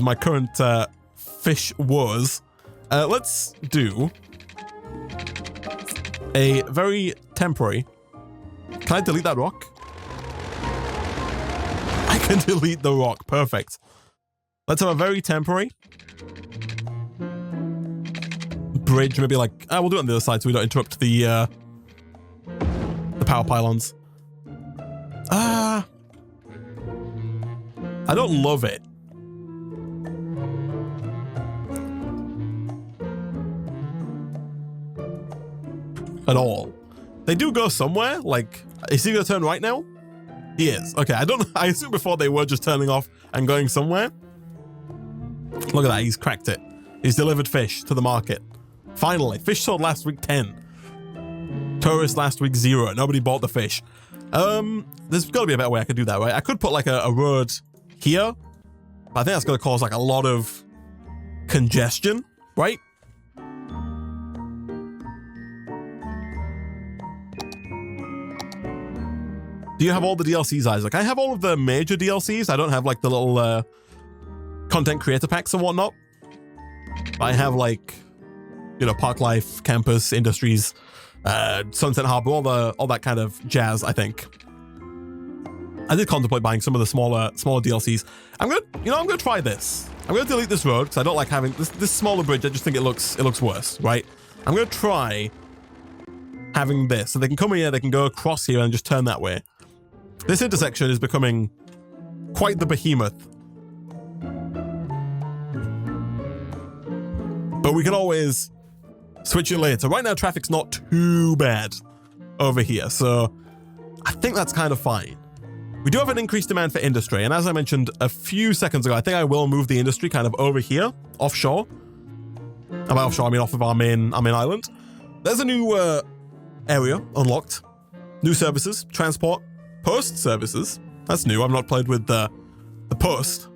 S1: my current fish woes. Let's do a very temporary... Can I delete that rock? I can delete the rock. Perfect. Let's have a very temporary bridge. Maybe like... we'll do it on the other side so we don't interrupt the power pylons. I don't love it. At all. They do go somewhere. Like, is he gonna turn right now? He is. Okay, I don't know. I assume before they were just turning off and going somewhere. Look at that, he's cracked it. He's delivered fish to the market. Finally, fish sold last week 10. Tourists last week 0. Nobody bought the fish. There's got to be a better way I could do that, right? I could put like a road here, but I think that's going to cause like a lot of congestion, right? Do you have all the DLCs, Isaac? I have all of the major DLCs. I don't have like the little content creator packs and whatnot. But I have like, you know, Park Life, Campus, Industries, Sunset Harbour, all that kind of jazz, I think. I did contemplate buying some of the smaller DLCs. I'm gonna try this. I'm gonna delete this road because I don't like having this smaller bridge. I just think it looks worse, right? I'm gonna try having this, so they can come here, they can go across here and just turn that way. This intersection is becoming quite the behemoth. But we can always switch it later. Right now, traffic's not too bad over here, so I think that's kind of fine. We do have an increased demand for industry, and as I mentioned a few seconds ago, I think I will move the industry kind of over here, offshore. And by offshore, I mean off of our main island. There's a new area unlocked. New services, transport, post services. That's new. I've not played with the post.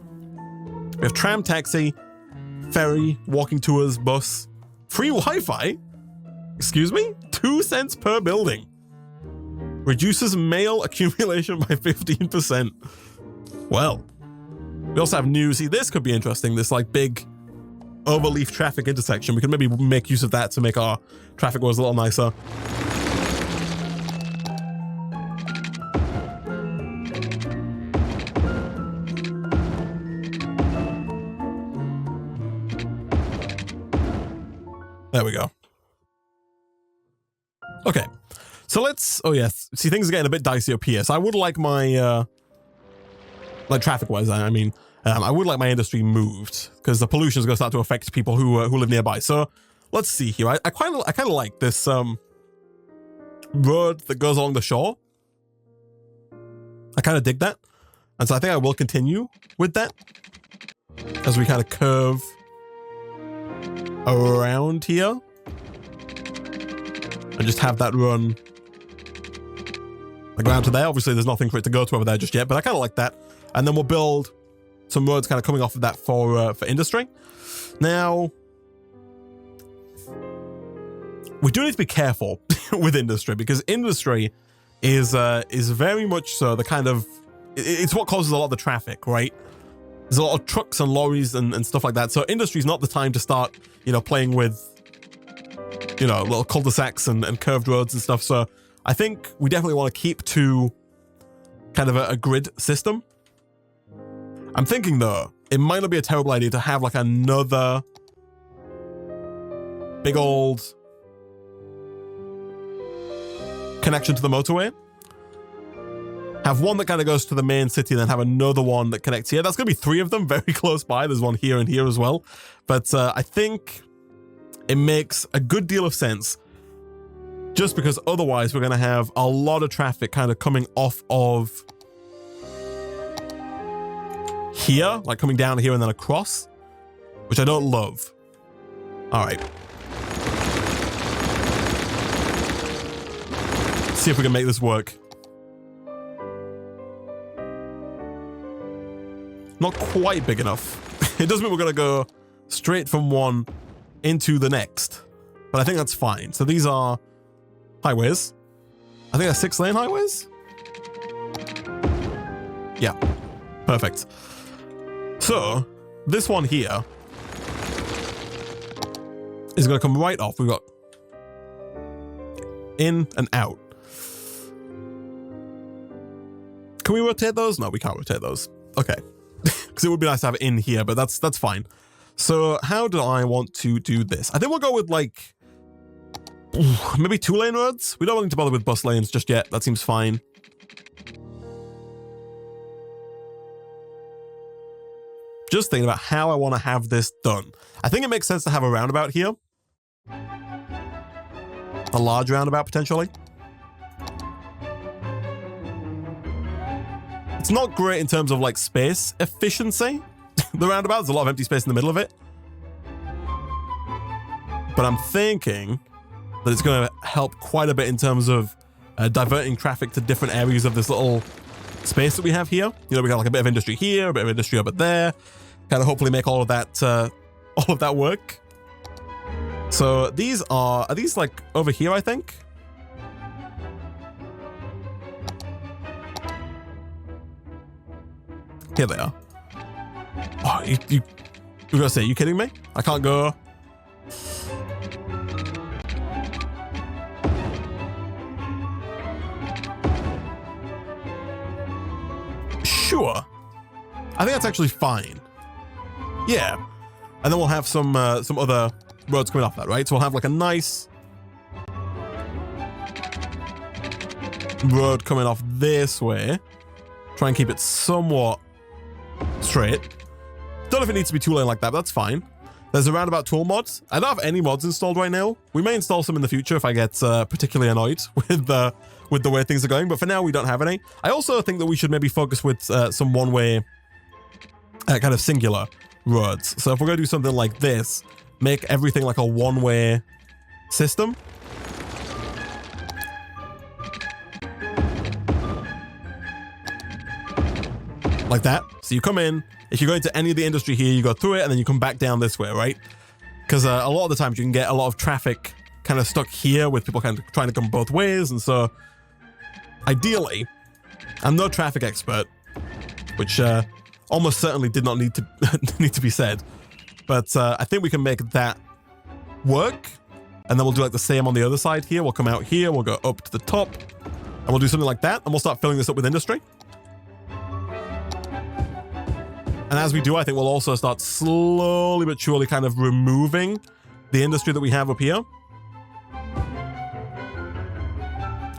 S1: We have tram, taxi, ferry, walking tours, bus, free Wi-Fi. Excuse me? 2 cents per building. Reduces mail accumulation by 15%. Well, we also have new. See, this could be interesting. This like big overleaf traffic intersection. We can maybe make use of that to make our traffic roads a little nicer. There we go. Okay, so let's, oh yes, see, things are getting a bit dicey up here. So I would like my, like traffic-wise, I mean, I would like my industry moved because the pollution is going to start to affect people who live nearby. So let's see here. I kind of like this road that goes along the shore. I kind of dig that, and so I think I will continue with that as we kind of curve around here and just have that run like around to there. Obviously there's nothing for it to go to over there just yet, but I kind of like that. And then we'll build some roads kind of coming off of that for industry. Now we do need to be careful with industry because industry is very much so the kind of, it's what causes a lot of the traffic, right? There's a lot of trucks and lorries and stuff like that. So industry is not the time to start, you know, playing with, you know, little cul-de-sacs and curved roads and stuff. So I think we definitely want to keep to kind of a grid system. I'm thinking though, it might not be a terrible idea to have like another big old connection to the motorway. Have one that kind of goes to the main city, and then have another one that connects here. That's going to be 3 of them very close by. There's one here and here as well. But I think it makes a good deal of sense just because otherwise we're going to have a lot of traffic kind of coming off of here, like coming down here and then across, which I don't love. All right. Let's see if we can make this work. Not quite big enough. It doesn't mean we're going to go straight from one into the next, but I think that's fine. So these are highways. I think they're 6-lane highways. Yeah, perfect. So this one here is going to come right off. We've got in and out. Can we rotate those? No, we can't rotate those. Okay. Because it would be nice to have it in here, but that's fine. So how do I want to do this? I think we'll go with like maybe 2-lane roads. We don't want to bother with bus lanes just yet. That seems fine. Just thinking about how I want to have this done. I think it makes sense to have a roundabout here. A large roundabout potentially. It's not great in terms of like space efficiency. The roundabout, there's a lot of empty space in the middle of it. but I'm thinking that it's going to help quite a bit in terms of diverting traffic to different areas of this little space that we have here. You know, we got like a bit of industry here, a bit of industry over there, kind of hopefully make all of that work. So these are these like over here, I think? Here they are. Oh, you're gonna say, are you kidding me? I can't go. Sure. I think that's actually fine. Yeah. And then we'll have some other roads coming off that, right? So we'll have like a nice road coming off this way. Try and keep it somewhat straight. Don't know if it needs to be two lane like that, but that's fine. There's a roundabout tool mod. I don't have any mods installed right now. We may install some in the future if I get particularly annoyed with the way things are going, but for now we don't have any. I also think that we should maybe focus with some one-way kind of singular roads. So if we're going to do something like this, make everything like a one-way system. Like that. So you come in, if you go into any of the industry here, you go through it and then you come back down this way, right? Because a lot of the times you can get a lot of traffic kind of stuck here with people kind of trying to come both ways. And so ideally, I'm no traffic expert, which almost certainly did not need to be said. But I think we can make that work. And then we'll do like the same on the other side here. We'll come out here, we'll go up to the top, and we'll do something like that. And we'll start filling this up with industry. And as we do, I think we'll also start slowly but surely kind of removing the industry that we have up here.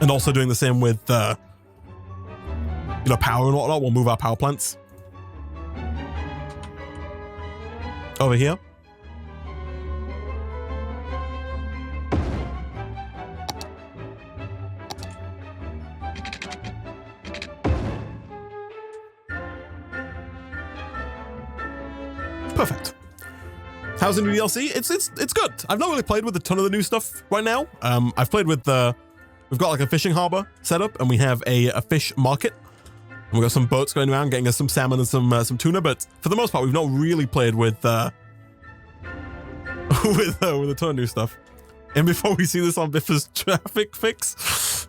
S1: And also doing the same with, you know, power and whatnot. We'll move our power plants over here. Perfect. How's the new DLC? It's good. I've not really played with a ton of the new stuff right now. I've played with we've got like a fishing harbor set up, and we have a fish market. And we've got some boats going around getting us some salmon and some tuna, but for the most part, we've not really played with with a ton of new stuff. And before we see this on Biffa's traffic fix,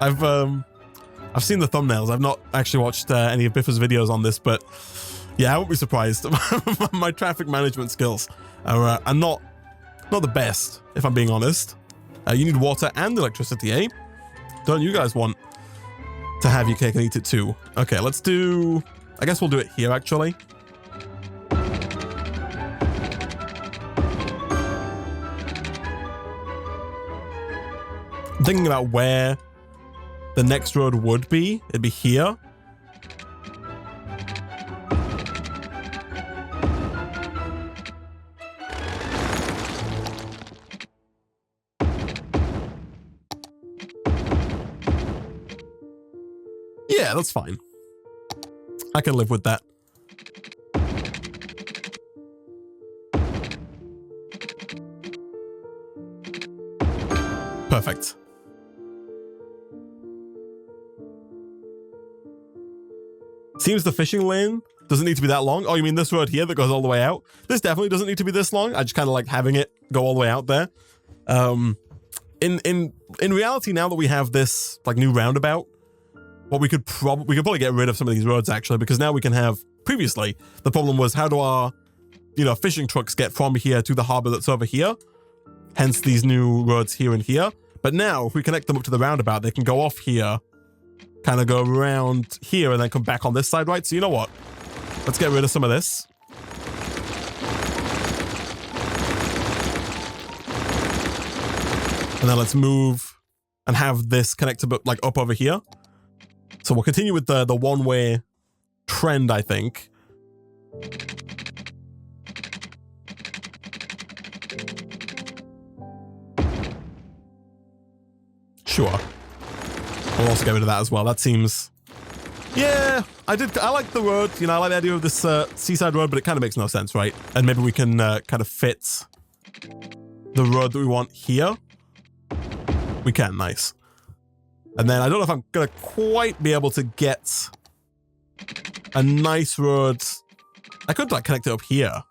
S1: I've seen the thumbnails. I've not actually watched any of Biffa's videos on this, but yeah, I won't be surprised. My traffic management skills are not the best, if I'm being honest. You need water and electricity, eh? Don't you guys want to have your cake and eat it too? Okay, let's do... I guess we'll do it here, actually. I'm thinking about where the next road would be. It'd be here. Yeah, that's fine. I can live with that. Perfect. Seems the fishing lane doesn't need to be that long. Oh, you mean this road here that goes all the way out? This definitely doesn't need to be this long. I just kind of like having it go all the way out there. In reality, now that we have this like new roundabout, what we could probably get rid of some of these roads actually, because now we can have, previously the problem was how do our, you know, fishing trucks get from here to the harbor that's over here, hence these new roads here and here. But now if we connect them up to the roundabout, they can go off here, kind of go around here and then come back on this side, right? So you know what, let's get rid of some of this. And then let's move and have this connected like up over here. So we'll continue with the one-way trend, I think. Sure. We'll also get rid of that as well. That seems... Yeah, I like the road. You know, I like the idea of this seaside road, but it kind of makes no sense, right? And maybe we can kind of fit the road that we want here? We can, nice. And then I don't know if I'm gonna quite be able to get a nice road. I could like connect it up here.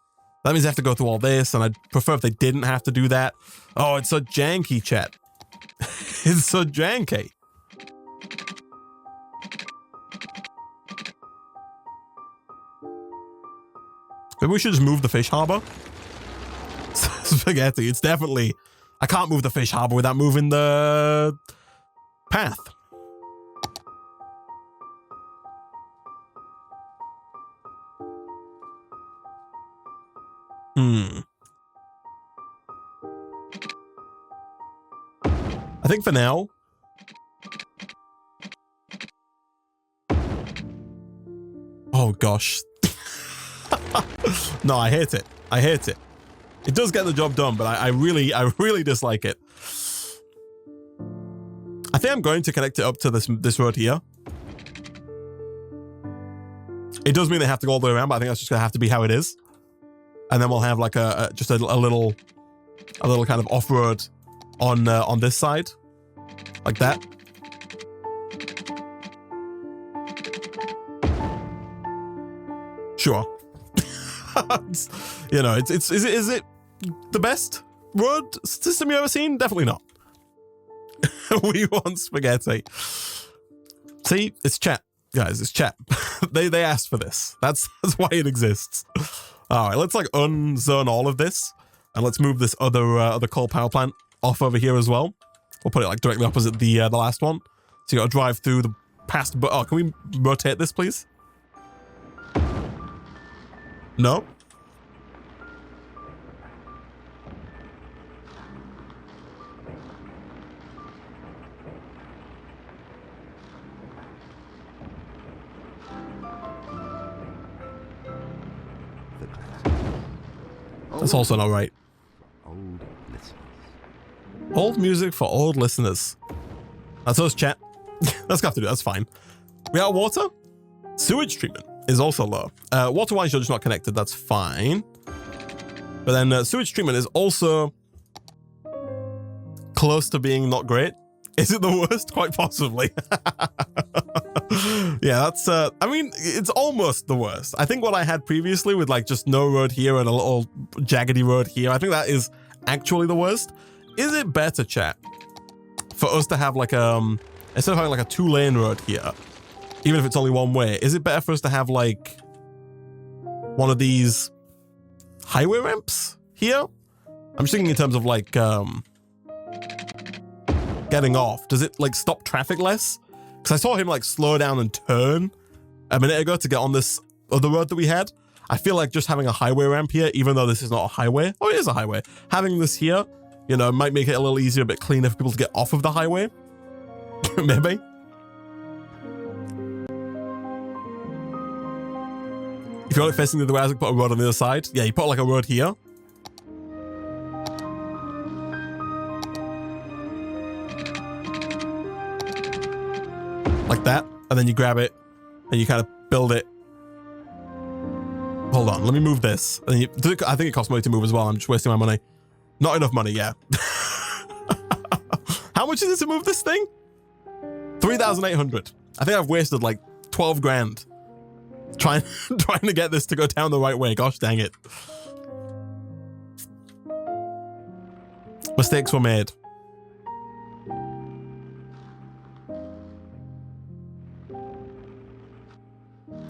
S1: That means I have to go through all this, and I'd prefer if they didn't have to do that. Oh, it's so janky, chat. It's so janky. Maybe we should just move the fish harbor. Spaghetti, it's definitely... I can't move the fish harbor without moving the path. I think for now... Oh gosh. No, I hate it. I hate it. It does get the job done, but I really dislike it. I think I'm going to connect it up to this road here. It does mean they have to go all the way around, but I think that's just gonna have to be how it is. And then we'll have like just a little kind of off-road on this side, like that. Sure. You know, is it the best road system you ever seen? Definitely not. We want spaghetti. See, it's chat, guys. It's chat. They asked for this. That's why it exists. All right, let's like unzone all of this, and let's move this other coal power plant off over here as well. We'll put it like directly opposite the last one. So you got to drive through the past. But oh, can we rotate this, please? No. That's also not right.
S2: Old listeners.
S1: Old music for old listeners. That's us, chat. That's got to do. That's fine. We got water. Sewage treatment is also low. Water-wise, you're just not connected. That's fine. But then sewage treatment is also close to being not great. Is it the worst? Quite possibly. Yeah, that's, I mean, it's almost the worst. I think what I had previously with like just no road here and a little jaggedy road here, I think that is actually the worst. Is it better, chat, for us to have like, instead of having like a 2-lane road here, even if it's only one way, is it better for us to have like one of these highway ramps here? I'm just thinking in terms of like, getting off. Does it like stop traffic less? Because I saw him like slow down and turn a minute ago to get on this other road that we had. I feel like just having a highway ramp here, even though this is not a highway. Oh, it is a highway. Having this here, you know, might make it a little easier, a bit cleaner for people to get off of the highway. Maybe. If you want it facing the other way, I could put a road on the other side. Yeah, you put like a road here. Like that, and then you grab it and you kind of build it. Hold on, let me move this. And I think it costs money to move as well. I'm just wasting my money. Not enough money, yeah. How much is it to move this thing? 3,800. I think I've wasted like 12 grand trying to get this to go down the right way. Gosh dang it. Mistakes were made.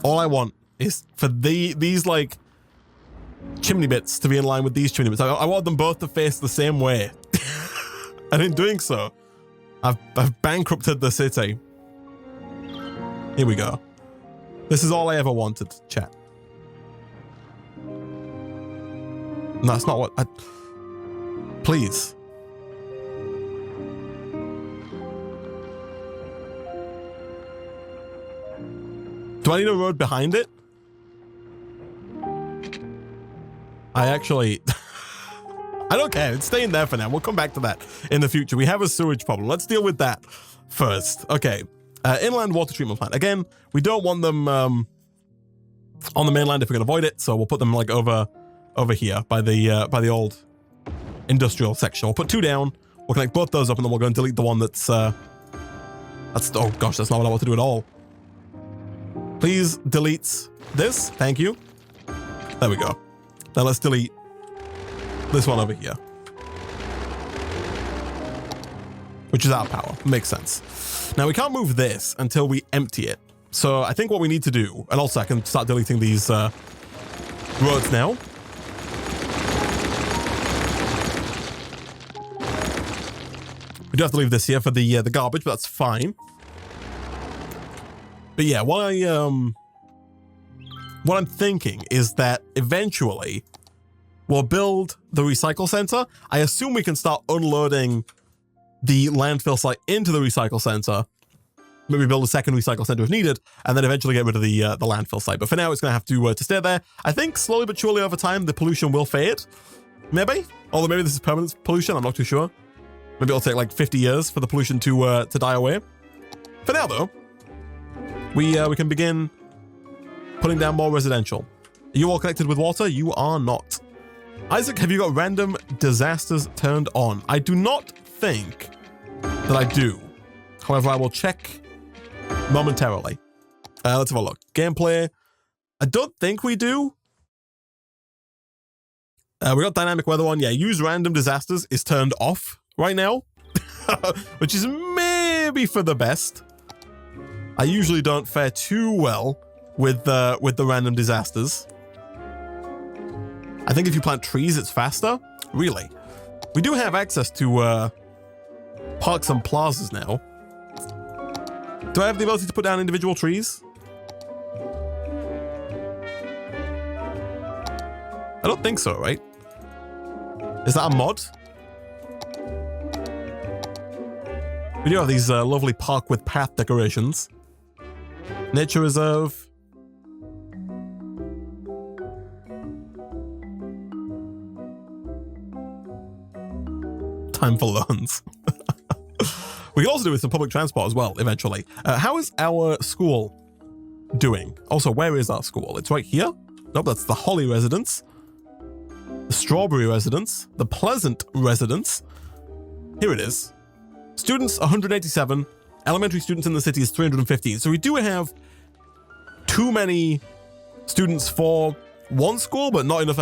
S1: All I want is for these like chimney bits to be in line with these chimney bits. I want them both to face the same way. And in doing so, I've bankrupted the city. Here we go. This is all I ever wanted, chat. And that's not what I... Please. Do I need a road behind it? I actually... I don't care. It's staying there for now. We'll come back to that in the future. We have a sewage problem. Let's deal with that first. Okay. Inland water treatment plant. Again, we don't want them on the mainland if we can avoid it. So we'll put them like over here by the old industrial section. We'll put 2 down. We'll connect both those up, and then we'll go and delete the one that's oh gosh, that's not what I want to do at all. Please delete this. Thank you. There we go. Now let's delete this one over here, which is our power. Makes sense. Now we can't move this until we empty it. So I think what we need to do, and also I can start deleting these roads now. We do have to leave this here for the garbage, but that's fine. But yeah, what I'm thinking is that eventually we'll build the recycle center. I assume we can start unloading the landfill site into the recycle center. Maybe build a second recycle center if needed, and then eventually get rid of the landfill site. But for now, it's going to have to stay there. I think slowly but surely over time, the pollution will fade. Maybe. Although maybe this is permanent pollution. I'm not too sure. Maybe it'll take like 50 years for the pollution to die away. For now, though, we can begin putting down more residential. Are you all connected with water? You are not. Isaac, have you got random disasters turned on? I do not think that I do. However, I will check momentarily. Let's have a look. Gameplay. I don't think we do. We got dynamic weather on. Yeah, use random disasters is turned off right now, which is maybe for the best. I usually don't fare too well with the random disasters. I think if you plant trees, it's faster. Really. We do have access to parks and plazas now. Do I have the ability to put down individual trees? I don't think so, right? Is that a mod? We do have these lovely park with path decorations. Nature reserve. Time for loans. We can also do with some public transport as well, eventually. How is our school doing? Also, where is our school? It's right here. Nope, that's the Holly residence. The Strawberry residence. The Pleasant residence. Here it is. Students, 187. Elementary students in the city is 315. So we do have too many students for one school, but not enough.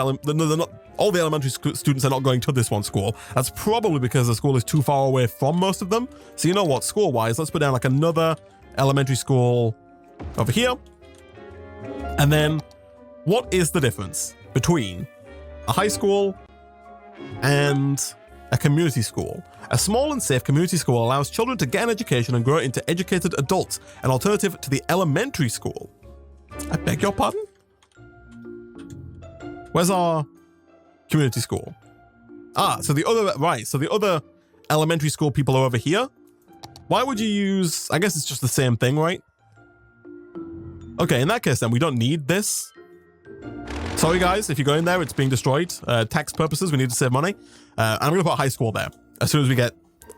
S1: All the elementary students are not going to this one school. That's probably because the school is too far away from most of them. So you know what, school-wise, let's put down like another elementary school over here. And then what is the difference between a high school and a community school? A small and safe community school allows children to get an education and grow into educated adults, an alternative to the elementary school. I beg your pardon? Where's our community school? Ah, so the other elementary school people are over here. Why would you use, I guess it's just the same thing, right? Okay, in that case then, we don't need this. Sorry guys, if you go in there, it's being destroyed. Tax purposes, we need to save money. I'm gonna put high school there as soon as we get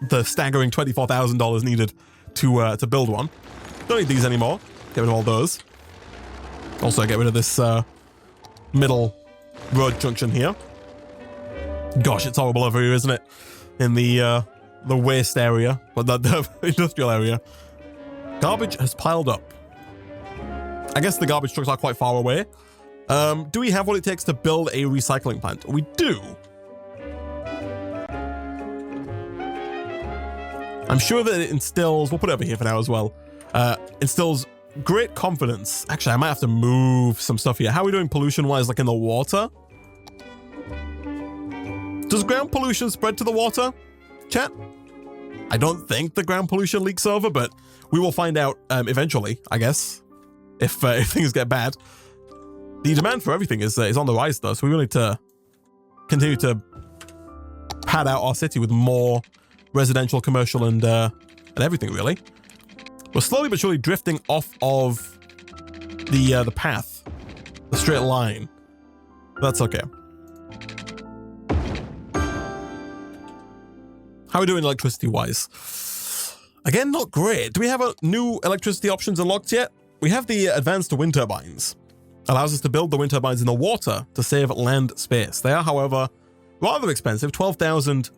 S1: the staggering $24,000 needed to build one. Don't need these anymore. Get rid of all those. Also get rid of this middle road junction here. Gosh, it's horrible over here, isn't it? In the waste area, but the industrial area. Garbage has piled up. I guess the garbage trucks are quite far away. Do we have what it takes to build a recycling plant? We do. I'm sure that it instills, we'll put it over here for now as well, instills great confidence. Actually, I might have to move some stuff here. How are we doing pollution-wise, like in the water? Does ground pollution spread to the water, chat? I don't think the ground pollution leaks over, but we will find out eventually, I guess, if things get bad. The demand for everything is on the rise, though, so we really need to continue to pad out our city with more residential, commercial, and everything, really. We're slowly but surely drifting off of the path, the straight line. That's okay. How are we doing electricity-wise? Again, not great. Do we have a new electricity options unlocked yet? We have the advanced wind turbines. Allows us to build the wind turbines in the water to save land space. They are, however, rather expensive, 12,000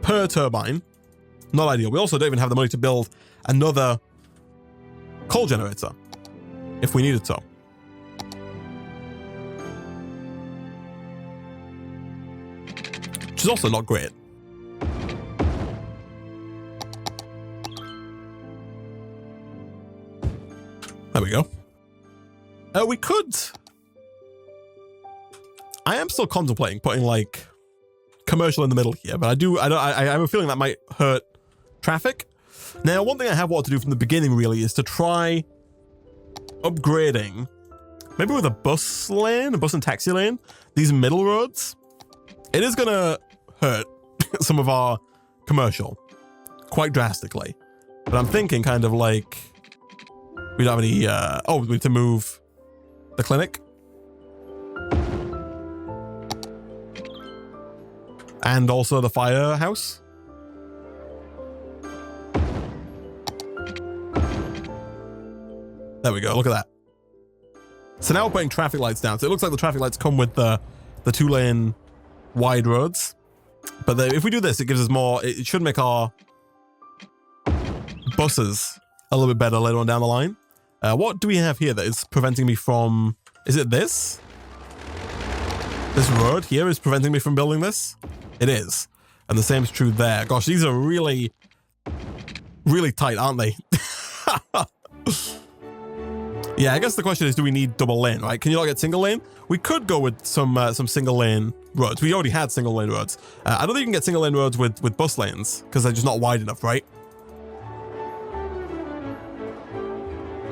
S1: per turbine. Not ideal. We also don't even have the money to build another coal generator if we needed to. Which is also not great. There we go. We could... I am still contemplating putting like commercial in the middle here, but I have a feeling that might hurt traffic. Now, one thing I have wanted to do from the beginning really is to try upgrading, maybe with a bus lane, a bus and taxi lane, these middle roads. It is gonna hurt some of our commercial quite drastically, but I'm thinking kind of like we don't have any, oh, we need to move the clinic. And also the firehouse. There we go, look at that. So now we're putting traffic lights down. So it looks like the traffic lights come with the 2-lane wide roads. But if we do this, it gives us more, it should make our buses a little bit better later on down the line. What do we have here that is preventing me from, is it this? This road here is preventing me from building this? It is. And the same is true there. Gosh, these are really, really tight, aren't they? Yeah, I guess the question is, do we need double lane, right? Can you not get single lane? We could go with some single lane roads. We already had single lane roads. I don't think you can get single lane roads with bus lanes because they're just not wide enough, right?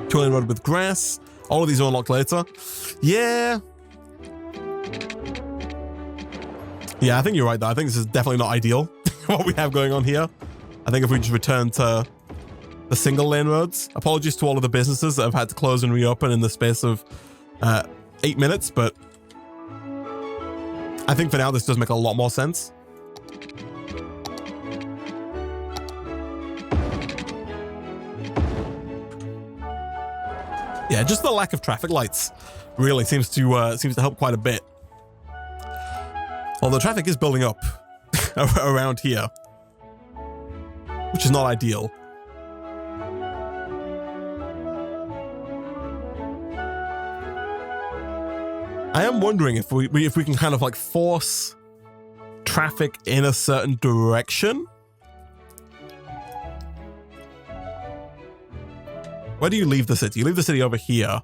S1: 2-lane road with grass. All of these are unlocked later. Yeah. Yeah, I think you're right, though. I think this is definitely not ideal, what we have going on here. I think if we just return to the single lane roads. Apologies to all of the businesses that have had to close and reopen in the space of 8 minutes, but I think for now this does make a lot more sense. Yeah, just the lack of traffic lights really seems to help quite a bit. Although traffic is building up around here, which is not ideal. I am wondering if we can kind of like force traffic in a certain direction. Where do you leave the city? You leave the city over here.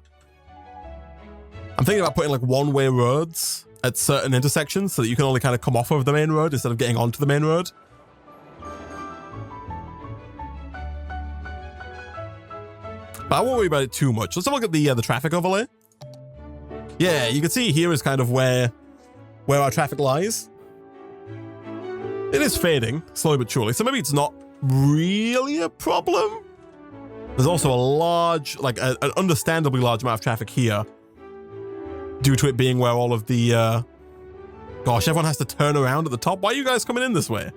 S1: I'm thinking about putting like one-way roads at certain intersections so that you can only kind of come off of the main road instead of getting onto the main road. But I won't worry about it too much. Let's have a look at the traffic overlay. Yeah, you can see here is kind of where our traffic lies. It is fading, slowly but surely. So maybe it's not really a problem. There's also a large, like an understandably large amount of traffic here due to it being where all of the, gosh, everyone has to turn around at the top. Why are you guys coming in this way?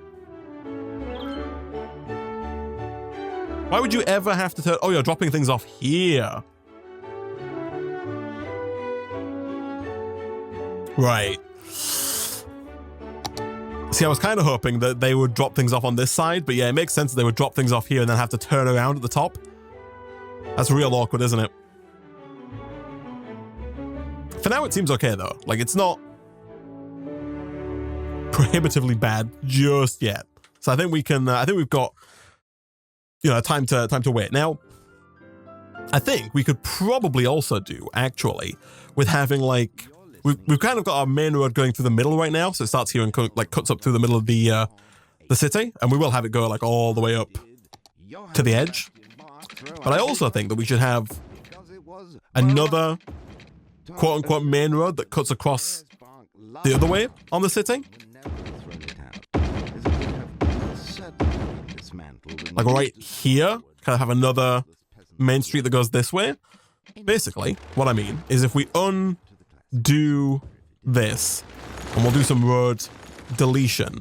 S1: Why would you ever have to turn? Oh, you're dropping things off here. Right. See, I was kind of hoping that they would drop things off on this side, but yeah, it makes sense that they would drop things off here and then have to turn around at the top. That's real awkward, isn't it? For now, it seems okay, though. Like, it's not prohibitively bad just yet. So I think we can, I think we've got, you know, time to wait. Now, I think we could probably also do, actually, with having, like, we've kind of got our main road going through the middle right now. So it starts here and like cuts up through the middle of the city. And we will have it go, like, all the way up to the edge. But I also think that we should have another quote-unquote main road that cuts across the other way on the city. Like right here, kind of have another main street that goes this way. Basically, what I mean is if we undo this and we'll do some road deletion,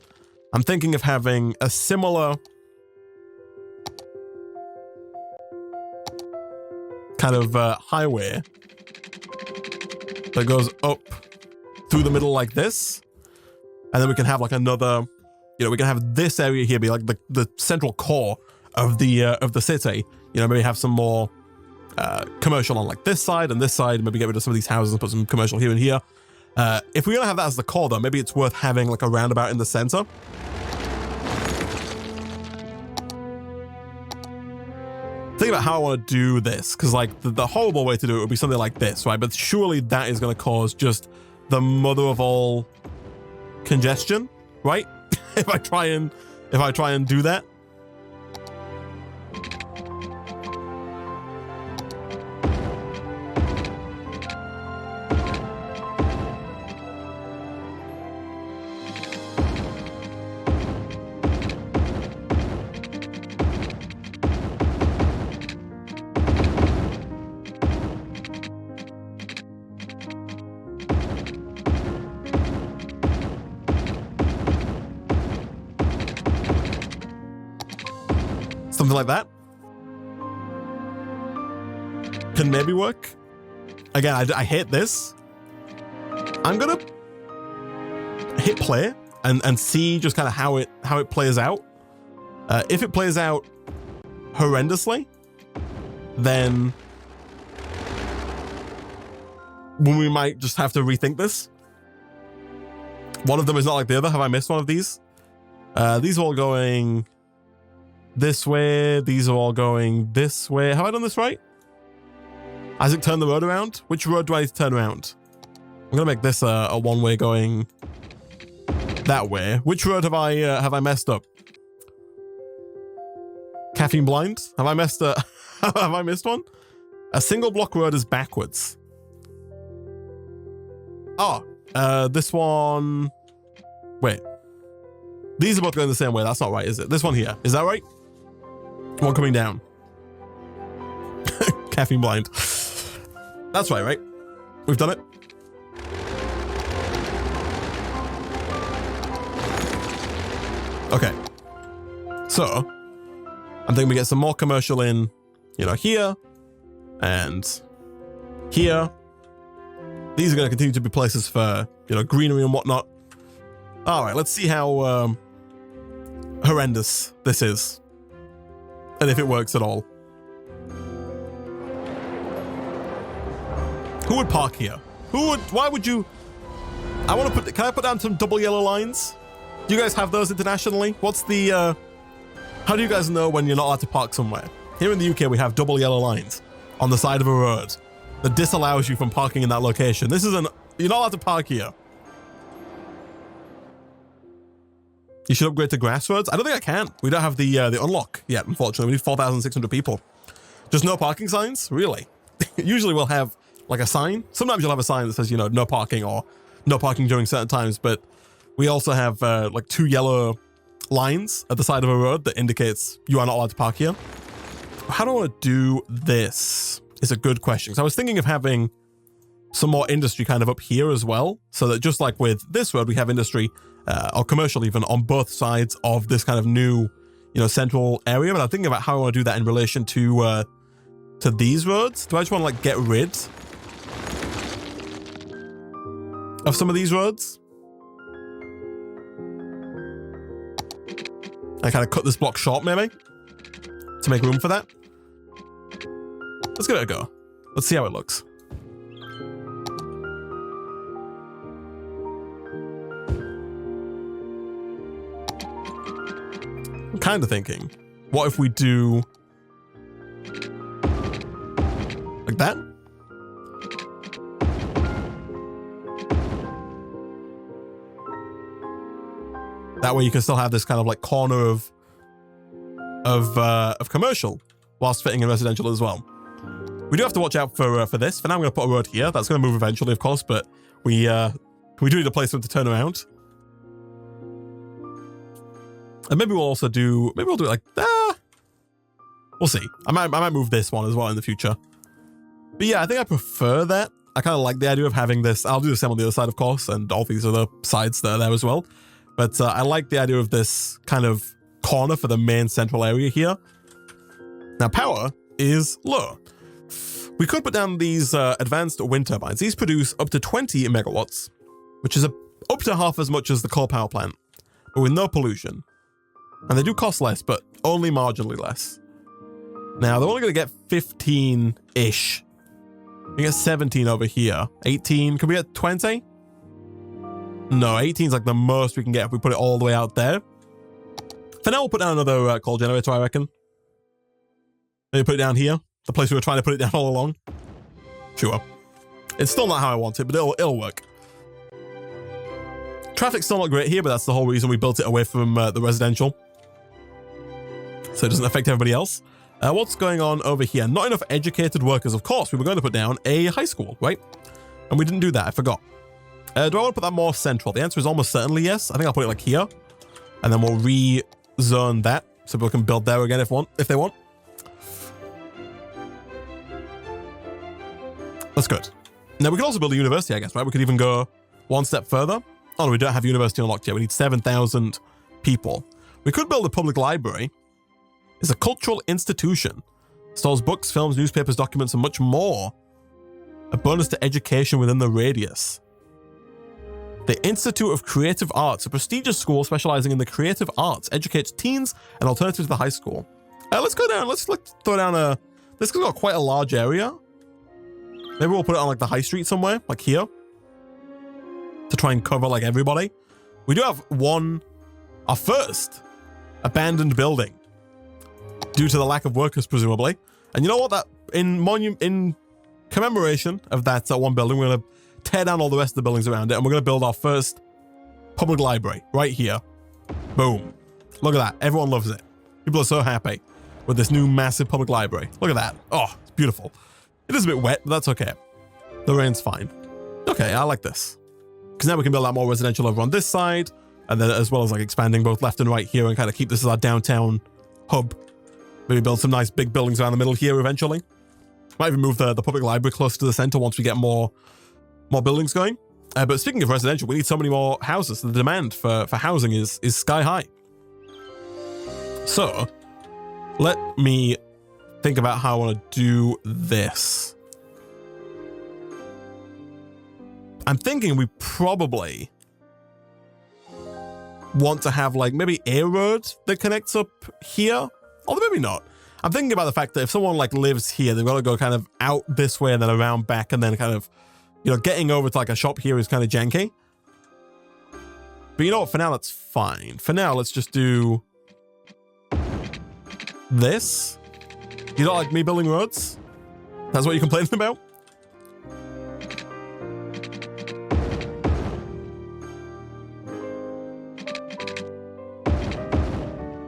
S1: I'm thinking of having a similar kind of highway that goes up through the middle like this, And then we can have like another, you know, we can have this area here be like the central core of the city. You know, maybe have some more commercial on like this side and this side, maybe get rid of some of these houses and put some commercial here and here. If we're gonna have that as the core though, maybe it's worth having like a roundabout in the center. Think about how I want to do this, because like the horrible way to do it would be something like this, right? But surely that is going to cause just the mother of all congestion, right? if I try and do that. Something like that. Can maybe work. Again, I hate this. I'm gonna hit play and see just kind of how it plays out. If it plays out horrendously, then we might just have to rethink this. One of them is not like the other. Have I missed one of these? These are all going this way. These are all going this way. Have I done this right? Isaac, turn the road around. Which road do I need to turn around? I'm gonna make this a one-way going that way. Which road have I messed up? Caffeine blind? Have I messed have I missed one? A single block road is backwards. Oh, this one. Wait. These are both going the same way. That's not right, is it? This one here. Is that right? One coming down. Caffeine blind. That's right, right? We've done it. Okay. So, I'm thinking we get some more commercial in, you know, here and here. These are going to continue to be places for, you know, greenery and whatnot. All right, let's see how horrendous this is. And if it works at all. Who would park here? Why would you? Can I put down some double yellow lines? Do you guys have those internationally? What's the, how do you guys know when you're not allowed to park somewhere? Here in the UK, we have double yellow lines on the side of a road that disallows you from parking in that location. You're not allowed to park here. You should upgrade to grass roads. I don't think I can. We don't have the unlock yet, unfortunately. We need 4,600 people. Just no parking signs? Really? Usually we'll have like a sign. Sometimes you'll have a sign that says, you know, no parking or no parking during certain times. But we also have like 2 yellow lines at the side of a road that indicates you are not allowed to park here. How do I want to do this is a good question. So I was thinking of having some more industry kind of up here as well. So that just like with this road, we have industry or commercial even on both sides of this kind of new, you know, central area. But I'm thinking about how I want to do that in relation to these roads. Do I just want to like get rid of some of these roads? I kind of cut this block short maybe to make room for that. Let's give it a go. Let's see how it looks. I'm kind of thinking, what if we do like that? That way you can still have this kind of like corner of commercial whilst fitting in residential as well. We do have to watch out for this. For now, I'm going to put a road here. That's going to move eventually, of course, but we do need a place for it to turn around. And maybe we'll also do, maybe we'll do it like that. We'll see. I might move this one as well in the future. But yeah, I think I prefer that. I kind of like the idea of having this. I'll do the same on the other side, of course, and all these other sides that are there as well. But I like the idea of this kind of corner for the main central area here. Now, power is low. We could put down these advanced wind turbines. These produce up to 20 megawatts, which is up to half as much as the coal power plant, but with no pollution. And they do cost less, but only marginally less. Now, they're only going to get 15-ish. We get 17 over here. 18. Can we get 20? No, 18 is like the most we can get if we put it all the way out there. For now, we'll put down another coal generator, I reckon. Maybe put it down here. The place we were trying to put it down all along. Sure. It's still not how I want it, but it'll work. Traffic's still not great here, but that's the whole reason we built it away from the residential. So it doesn't affect everybody else. What's going on over here? Not enough educated workers. Of course, we were going to put down a high school, right? And we didn't do that. I forgot. Do I want to put that more central? The answer is almost certainly yes. I think I'll put it like here. And then we'll re-zone that so people can build there again if they want. That's good. Now, we could also build a university, I guess, right? We could even go one step further. Oh, no, we don't have university unlocked yet. We need 7,000 people. We could build a public library. It's a cultural institution. Stores books, films, newspapers, documents, and much more. A bonus to education within the radius. The Institute of Creative Arts, a prestigious school specializing in the creative arts, educates teens and alternatives to the high school. Let's go down. Let's throw down a... This has got quite a large area. Maybe we'll put it on like the high street somewhere, like here. To try and cover like everybody. We do have our first abandoned building. Due to the lack of workers, presumably. And you know what? That in commemoration of that one building, we're going to tear down all the rest of the buildings around it, and we're going to build our first public library right here. Boom. Look at that. Everyone loves it. People are so happy with this new massive public library. Look at that. Oh, it's beautiful. It is a bit wet, but that's okay. The rain's fine. Okay, I like this. Because now we can build out more residential over on this side, and then as well as like expanding both left and right here and kind of keep this as our downtown hub. Maybe build some nice big buildings around the middle here eventually. Might even move the public library closer to the center once we get more buildings going. But speaking of residential, we need so many more houses. The demand for housing is sky high. So let me think about how I want to do this. I'm thinking we probably want to have like maybe a road that connects up here. Although maybe not. I'm thinking about the fact that if someone like lives here, they've got to go kind of out this way and then around back and then kind of, you know, getting over to like a shop here is kind of janky. But you know what? For now, that's fine. For now, let's just do this. You don't like me building roads? That's what you're complaining about?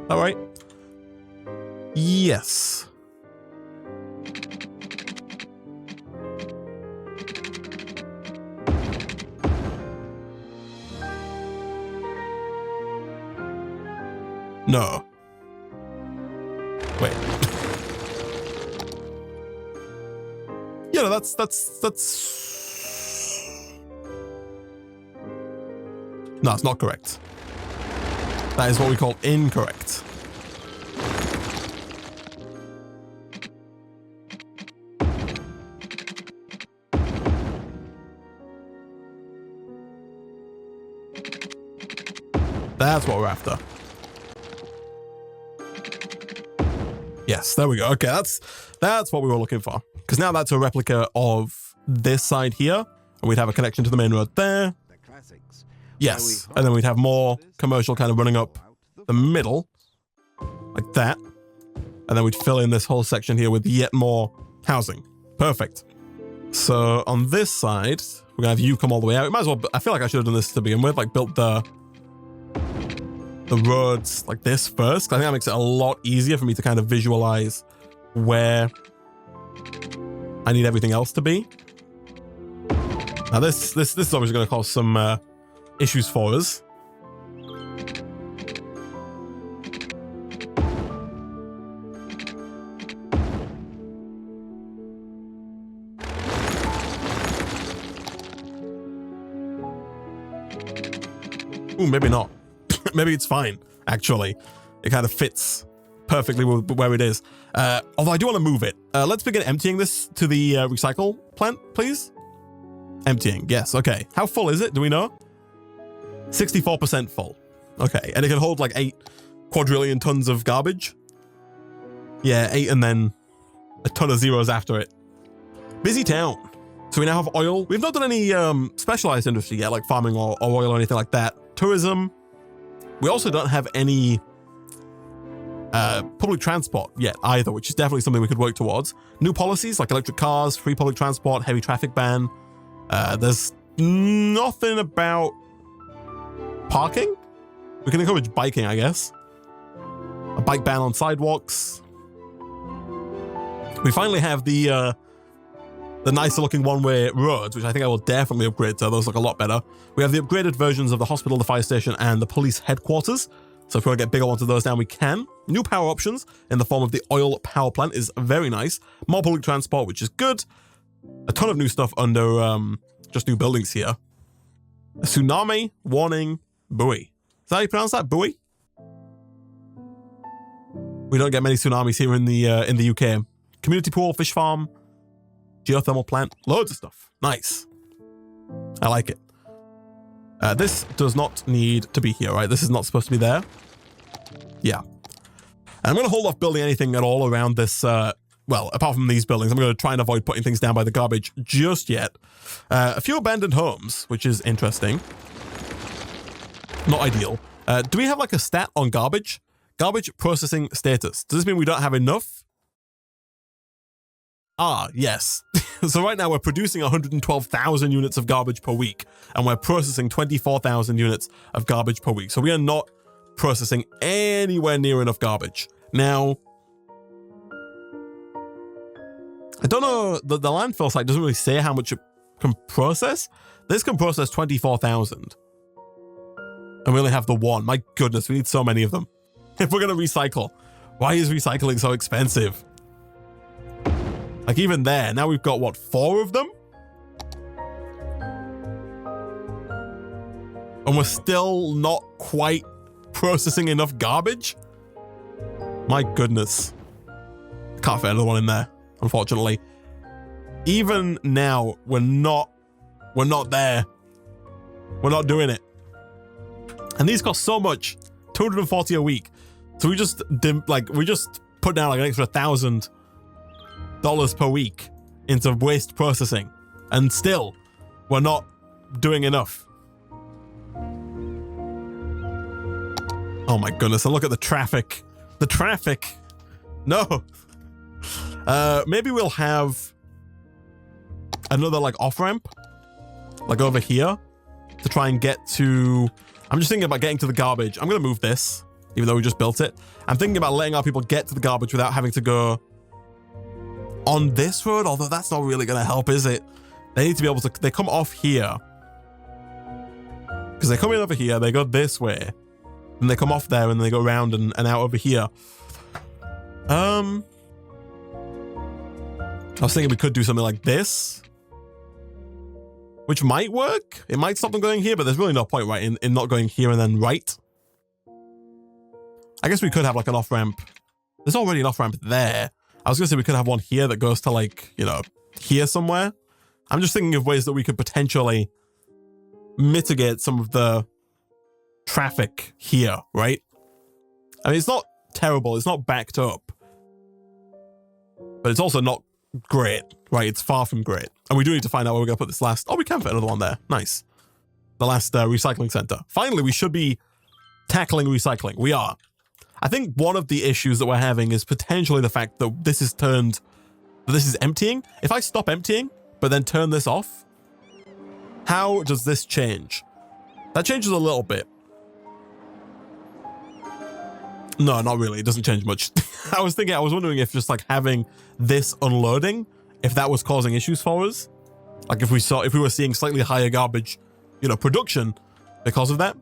S1: All right. Yes. No. Wait. Yeah, no, that's... No, it's not correct. That is what we call incorrect. That's what we're after. Yes, there we go. Okay, that's what we were looking for. Because now that's a replica of this side here, and we'd have a connection to the main road there. Yes, and then we'd have more commercial kind of running up the middle, like that. And then we'd fill in this whole section here with yet more housing. Perfect. So on this side, we're gonna have you come all the way out. We might as well, I feel like I should have done this to begin with, like built the roads like this first. I think that makes it a lot easier for me to kind of visualize where I need everything else to be. Now this is obviously going to cause some issues for us. Ooh, maybe not. Maybe it's fine, actually. It kind of fits perfectly where it is. Although I do want to move it. Let's begin emptying this to the recycle plant, please. Emptying, yes, okay. How full is it? Do we know? 64% full. Okay, and it can hold like 8 quadrillion tons of garbage. Yeah, 8 and then a ton of zeros after it. Busy town. So we now have oil. We've not done any specialized industry yet, like farming or oil or anything like that. Tourism. We also don't have any public transport yet either, which is definitely something we could work towards. New policies like electric cars, free public transport, heavy traffic ban. There's nothing about parking. We can encourage biking, I guess. A bike ban on sidewalks. We finally have the nicer looking one-way roads, which I think I will definitely upgrade to. Those look a lot better. We have the upgraded versions of the hospital, the fire station, and the police headquarters. So if we want to get bigger ones of those down, we can. New power options in the form of the oil power plant is very nice. More public transport, which is good. A ton of new stuff under just new buildings here. A tsunami warning buoy. Is that how you pronounce that? Buoy? We don't get many tsunamis here in the UK. Community pool, fish farm, geothermal plant, loads of stuff. Nice. I like it. This does not need to be here, right? This is not supposed to be there. Yeah. And I'm going to hold off building anything at all around this, well, apart from these buildings. I'm going to try and avoid putting things down by the garbage just yet. A few abandoned homes, which is interesting. Not ideal. Do we have like a stat on garbage? Garbage processing status. Does this mean we don't have enough? Ah, yes. So right now we're producing 112,000 units of garbage per week, and we're processing 24,000 units of garbage per week. So we are not processing anywhere near enough garbage. Now, I don't know, the landfill site doesn't really say how much it can process. This can process 24,000. And we only have the one. My goodness, we need so many of them. If we're going to recycle, why is recycling so expensive? Like even there, now we've got, what, 4 of them? And we're still not quite processing enough garbage? My goodness. Can't fit another one in there, unfortunately. Even now, we're not there. We're not doing it. And these cost so much, 240 a week. So we just put down like an extra $1,000 per week into waste processing, and still we're not doing enough. Oh my goodness, and look at the traffic. The traffic. No. Maybe we'll have another like off-ramp, like over here, to try and get to... I'm just thinking about getting to the garbage. I'm going to move this, even though we just built it. I'm thinking about letting our people get to the garbage without having to go on this road, although that's not really going to help, is it? They need to be able to... They come off here. Because they come in over here, they go this way. And they come off there, and they go around and out over here. I was thinking we could do something like this, which might work. It might stop them going here, but there's really no point, right, in not going here and then right. I guess we could have like an off-ramp. There's already an off-ramp there. I was going to say we could have one here that goes to like, you know, here somewhere. I'm just thinking of ways that we could potentially mitigate some of the traffic here, right? I mean, it's not terrible. It's not backed up. But it's also not great, right? It's far from great. And we do need to find out where we're going to put this last... Oh, we can fit another one there. Nice. The last recycling center. Finally, we should be tackling recycling. We are. I think one of the issues that we're having is potentially the fact that this is emptying. If I stop emptying, but then turn this off, how does this change? That changes a little bit. No, not really. It doesn't change much. I was wondering if just like having this unloading, if that was causing issues for us. Like if we were seeing slightly higher garbage, you know, production because of that.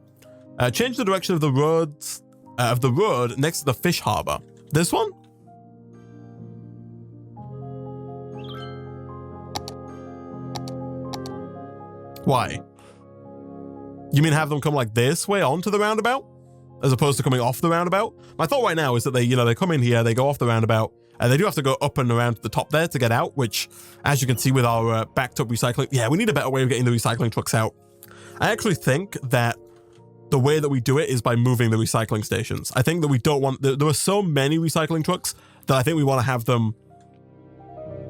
S1: Change the direction of the road next to the fish harbor. This one? Why? You mean have them come like this way onto the roundabout, as opposed to coming off the roundabout? My thought right now is that they come in here, they go off the roundabout, and they do have to go up and around to the top there to get out, which, as you can see with our backed up recycling, yeah, we need a better way of getting the recycling trucks out. I actually think that the way that we do it is by moving the recycling stations. I think that we don't want, there are so many recycling trucks that I think we want to have them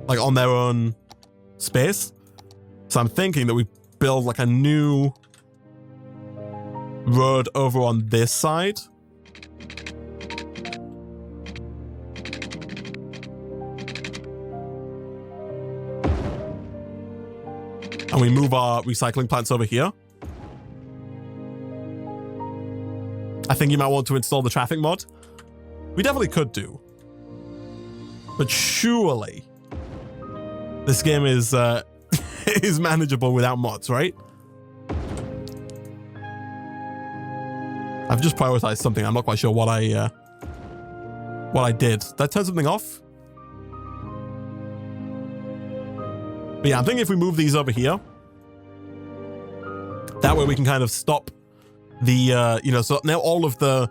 S1: like on their own space. So I'm thinking that we build like a new road over on this side. And we move our recycling plants over here. I think you might want to install the traffic mod. We definitely could do. But surely this game is is manageable without mods, right? I've just prioritized something. I'm not quite sure what I did. Did I turn something off? But yeah, I'm thinking if we move these over here, that way we can kind of stop the, you know, so now all of the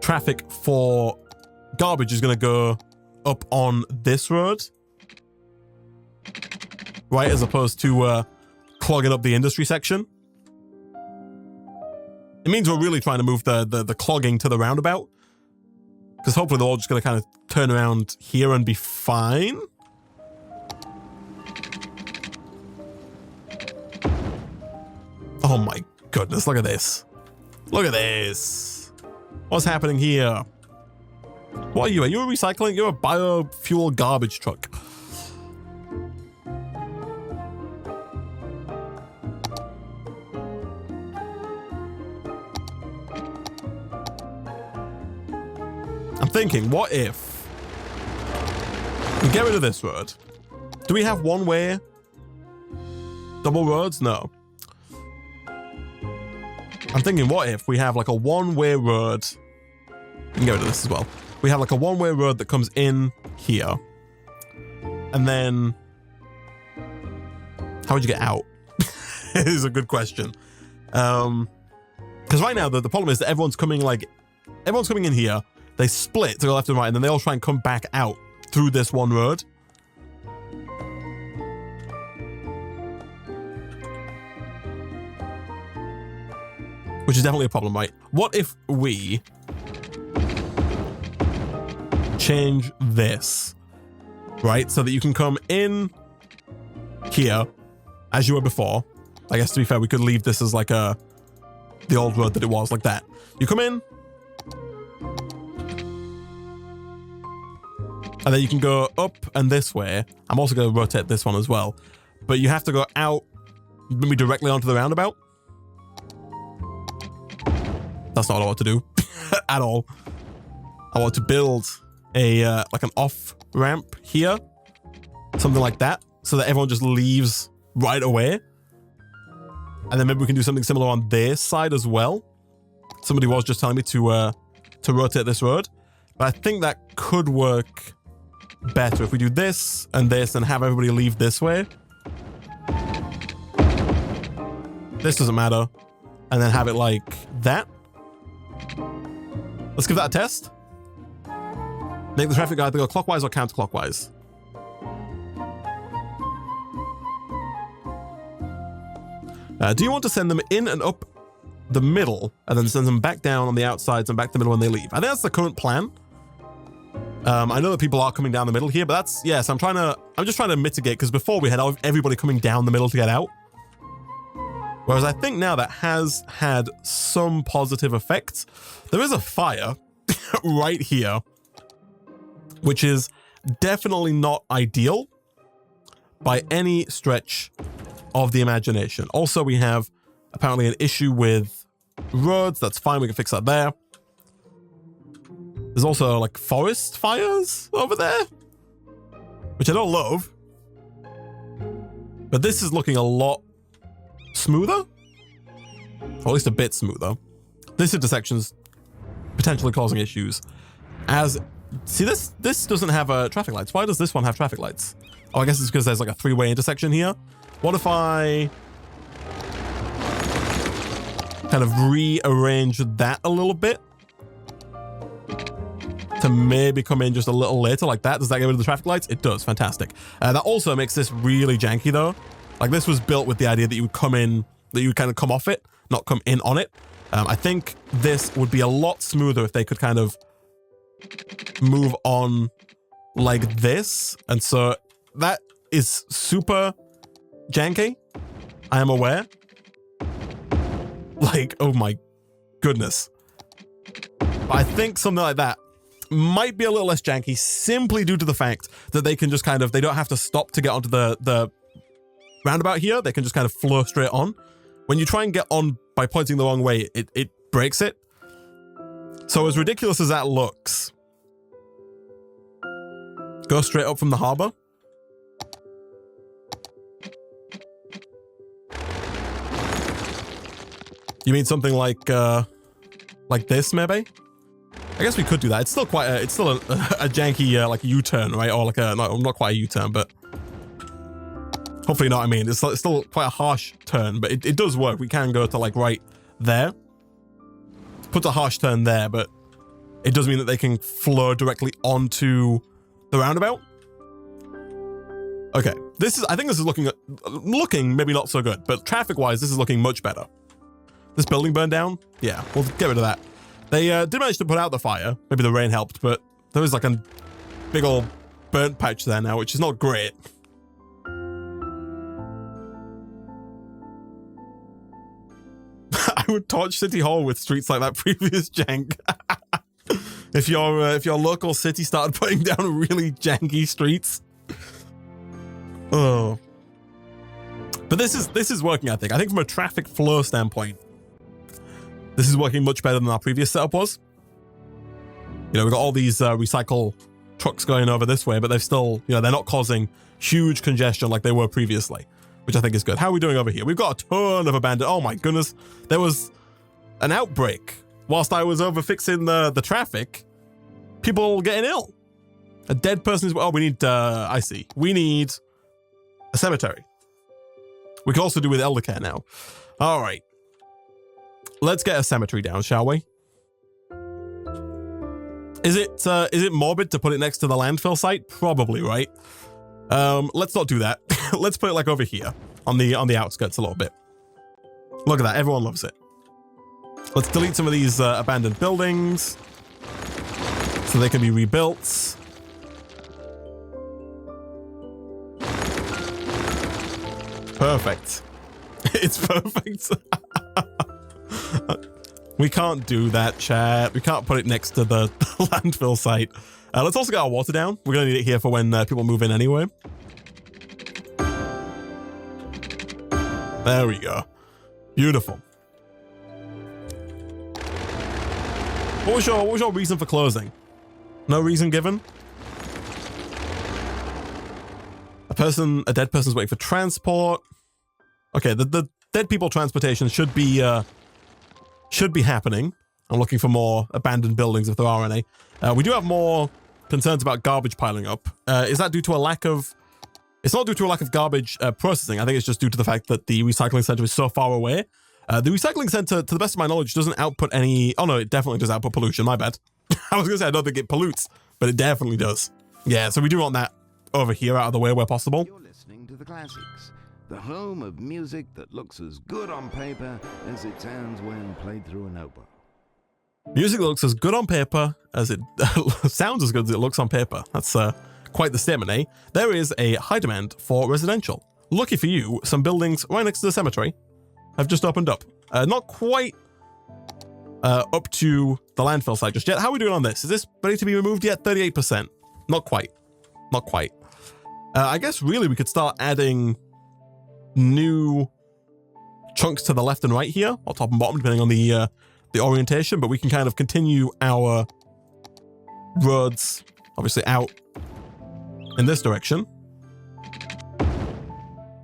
S1: traffic for garbage is going to go up on this road, right? As opposed to clogging up the industry section. It means we're really trying to move the clogging to the roundabout, because hopefully they're all just going to kind of turn around here and be fine. Oh my goodness, look at this. Look at this. What's happening here? What are you? Are you a recycling? You're a biofuel garbage truck. I'm thinking, what if we get rid of this road? Do we have one-way double roads? No. I'm thinking, what if we have like a one-way road? We can get rid of this as well. We have like a one-way road that comes in here. And then how would you get out? Is a good question. Because right now the problem is that everyone's coming in here. They split to go left and right, and then they all try and come back out through this one road. Which is definitely a problem, right? What if we change this, right? So that you can come in here as you were before. I guess to be fair, we could leave this as like the old road that it was, like that. You come in, and then you can go up and this way. I'm also going to rotate this one as well. But you have to go out, maybe directly onto the roundabout. That's not what I want to do at all. I want to build a like an off ramp here, something like that, so that everyone just leaves right away. And then maybe we can do something similar on this side as well. Somebody was just telling me to rotate this road, but I think that could work better if we do this and have everybody leave this way. This doesn't matter, and then have it like that. Let's give that a test. Make the traffic either go clockwise or counterclockwise. Do you want to send them in and up the middle and then send them back down on the outsides and back to the middle when they leave? I think that's the current plan. I know that people are coming down the middle here, but that's, yes, I'm just trying to mitigate, because before we had everybody coming down the middle to get out. Whereas I think now that has had some positive effects. There is a fire right here, which is definitely not ideal by any stretch of the imagination. Also, we have apparently an issue with roads. That's fine. We can fix that there. There's also like forest fires over there, which I don't love. But this is looking a lot smoother, or at least a bit smoother. This intersection's potentially causing issues. See, this doesn't have traffic lights. Why does this one have traffic lights? Oh, I guess it's because there's like a three-way intersection here. What if I kind of rearrange that a little bit to maybe come in just a little later like that? Does that get rid of the traffic lights? It does. Fantastic. That also makes this really janky though. Like, this was built with the idea that you would come in, that you would kind of come off it, not come in on it. I think this would be a lot smoother if they could kind of move on like this. And so that is super janky. I am aware. Like, oh my goodness. But I think something like that might be a little less janky simply due to the fact that they can just kind of, they don't have to stop to get onto the roundabout here. They can just kind of flow straight on. When you try and get on by pointing the wrong way, it breaks it. So as ridiculous as that looks, go straight up from the harbor. You mean something like this, maybe? I guess we could do that. It's still quite a, it's still a janky like U-turn, right? Or like a not quite a U-turn, but hopefully not. I mean, it's still quite a harsh turn, but it does work. We can go to like right there. Put a harsh turn there, but it does mean that they can flow directly onto the roundabout. Okay, I think this is looking maybe not so good, but traffic-wise, this is looking much better. This building burned down? Yeah, we'll get rid of that. They did manage to put out the fire. Maybe the rain helped, but there was like a big old burnt patch there now, which is not great. I would torch City Hall with streets like that previous jank. If your local city started putting down really janky streets. Oh. But this is working, I think. I think from a traffic flow standpoint, this is working much better than our previous setup was. You know, we've got all these recycle trucks going over this way, but they've still, you know, they're not causing huge congestion like they were previously, which I think is good. How are we doing over here? We've got a ton of abandoned. Oh my goodness. There was an outbreak whilst I was over fixing the traffic. People getting ill. A dead person is, oh, we need, I see. We need a cemetery. We can also do with elder care now. All right. Let's get a cemetery down, shall we? Is it morbid to put it next to the landfill site? Probably, right? Let's not do that. Let's put it like over here on the outskirts a little bit. Look at that. Everyone loves it. Let's delete some of these abandoned buildings so they can be rebuilt. Perfect. It's perfect. We can't do that, chat. We can't put it next to the landfill site. Let's also get our water down. We're going to need it here for when people move in anyway. There we go. Beautiful. What was your reason for closing? No reason given? A dead person's waiting for transport. Okay, the dead people transportation should be happening. I'm looking for more abandoned buildings if there are any. We do have more concerns about garbage piling up. Is that due to a lack of... It's not due to a lack of garbage processing. I think it's just due to the fact that the recycling center is so far away. The recycling center, to the best of my knowledge, doesn't output any... Oh no, it definitely does output pollution. My bad. I was going to say I don't think it pollutes, but it definitely does. Yeah, so we do want that over here out of the way where possible.
S2: You're listening to the classics, the home of music that looks as good on paper as it sounds when played through an oboe.
S1: Music that looks as good on paper as it sounds as good as it looks on paper. That's quite the statement, eh? There is a high demand for residential. Lucky for you, some buildings right next to the cemetery have just opened up. Not quite up to the landfill site just yet. How are we doing on this? Is this ready to be removed yet? 38%. Not quite. Not quite. I guess really we could start adding new chunks to the left and right here, or top and bottom, depending on the orientation, but we can kind of continue our roads, obviously, out in this direction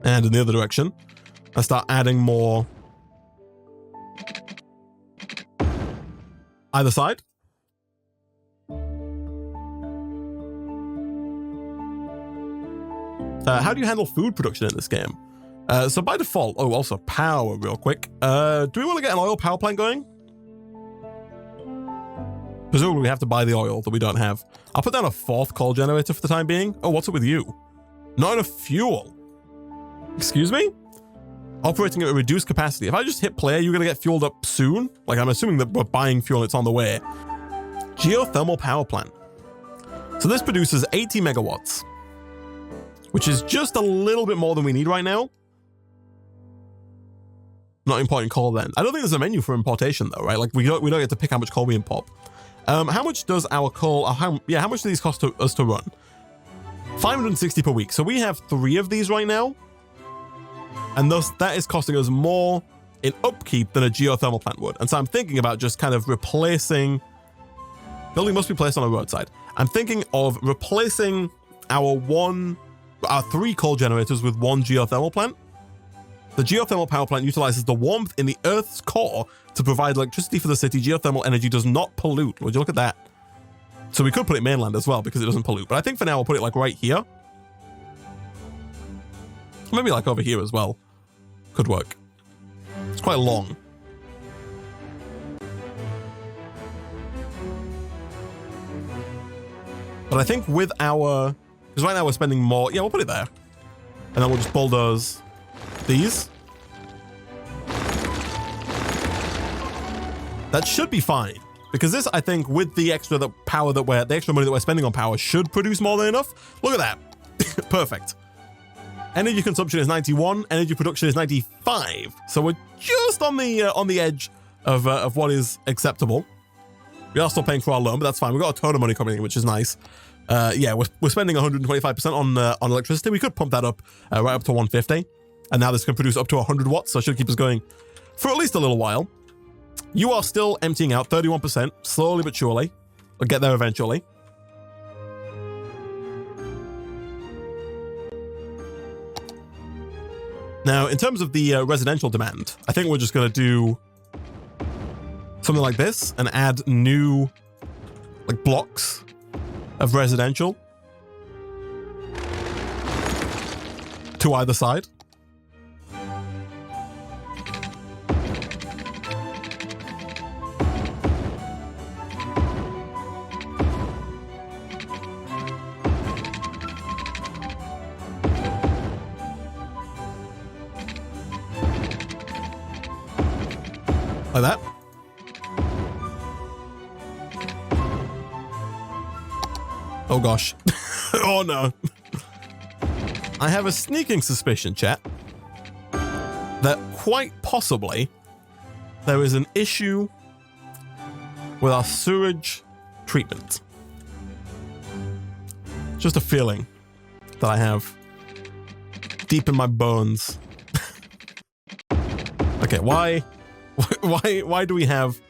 S1: and in the other direction, and start adding more either side. How do you handle food production in this game? So by default, oh, also power real quick. Do we want to get an oil power plant going? Presumably we have to buy the oil that we don't have. I'll put down a 4th coal generator for the time being. Oh, what's up with you? Not enough fuel. Excuse me? Operating at a reduced capacity. If I just hit play, you're going to get fueled up soon. Like, I'm assuming that we're buying fuel, it's on the way. Geothermal Power Plant. So this produces 80 megawatts, which is just a little bit more than we need right now. Not importing coal then. I don't think there's a menu for importation though, right? Like we don't get to pick how much coal we import. How much does our coal, how much do these cost us to run? 560 per week. So we have 3 of these right now. And thus that is costing us more in upkeep than a geothermal plant would. And so I'm thinking about just kind of replacing, building must be placed on a roadside. I'm thinking of replacing our 3 coal generators with 1 geothermal plant. The geothermal power plant utilizes the warmth in the Earth's core to provide electricity for the city. Geothermal energy does not pollute. Would you look at that? So we could put it mainland as well because it doesn't pollute. But I think for now we'll put it like right here. Maybe like over here as well. Could work. It's quite long. But I think with our, because right now we're spending more. Yeah, we'll put it there. And then we'll just bulldoze these. That should be fine. Because this, I think, with the extra money that we're spending on power should produce more than enough. Look at that. Perfect. Energy consumption is 91. Energy production is 95. So we're just on the edge of what is acceptable. We are still paying for our loan, but that's fine. We've got a ton of money coming in, which is nice. Yeah, we're spending 125% on electricity. We could pump that up right up to 150. And now this can produce up to 100 watts, so it should keep us going for at least a little while. You are still emptying out 31%, slowly but surely. We'll get there eventually. Now, in terms of the residential demand, I think we're just going to do something like this and add new like blocks of residential to either side. Like that. Oh gosh. Oh no. I have a sneaking suspicion, chat, that quite possibly there is an issue with our sewage treatment. Just a feeling that I have deep in my bones. Okay, why do we have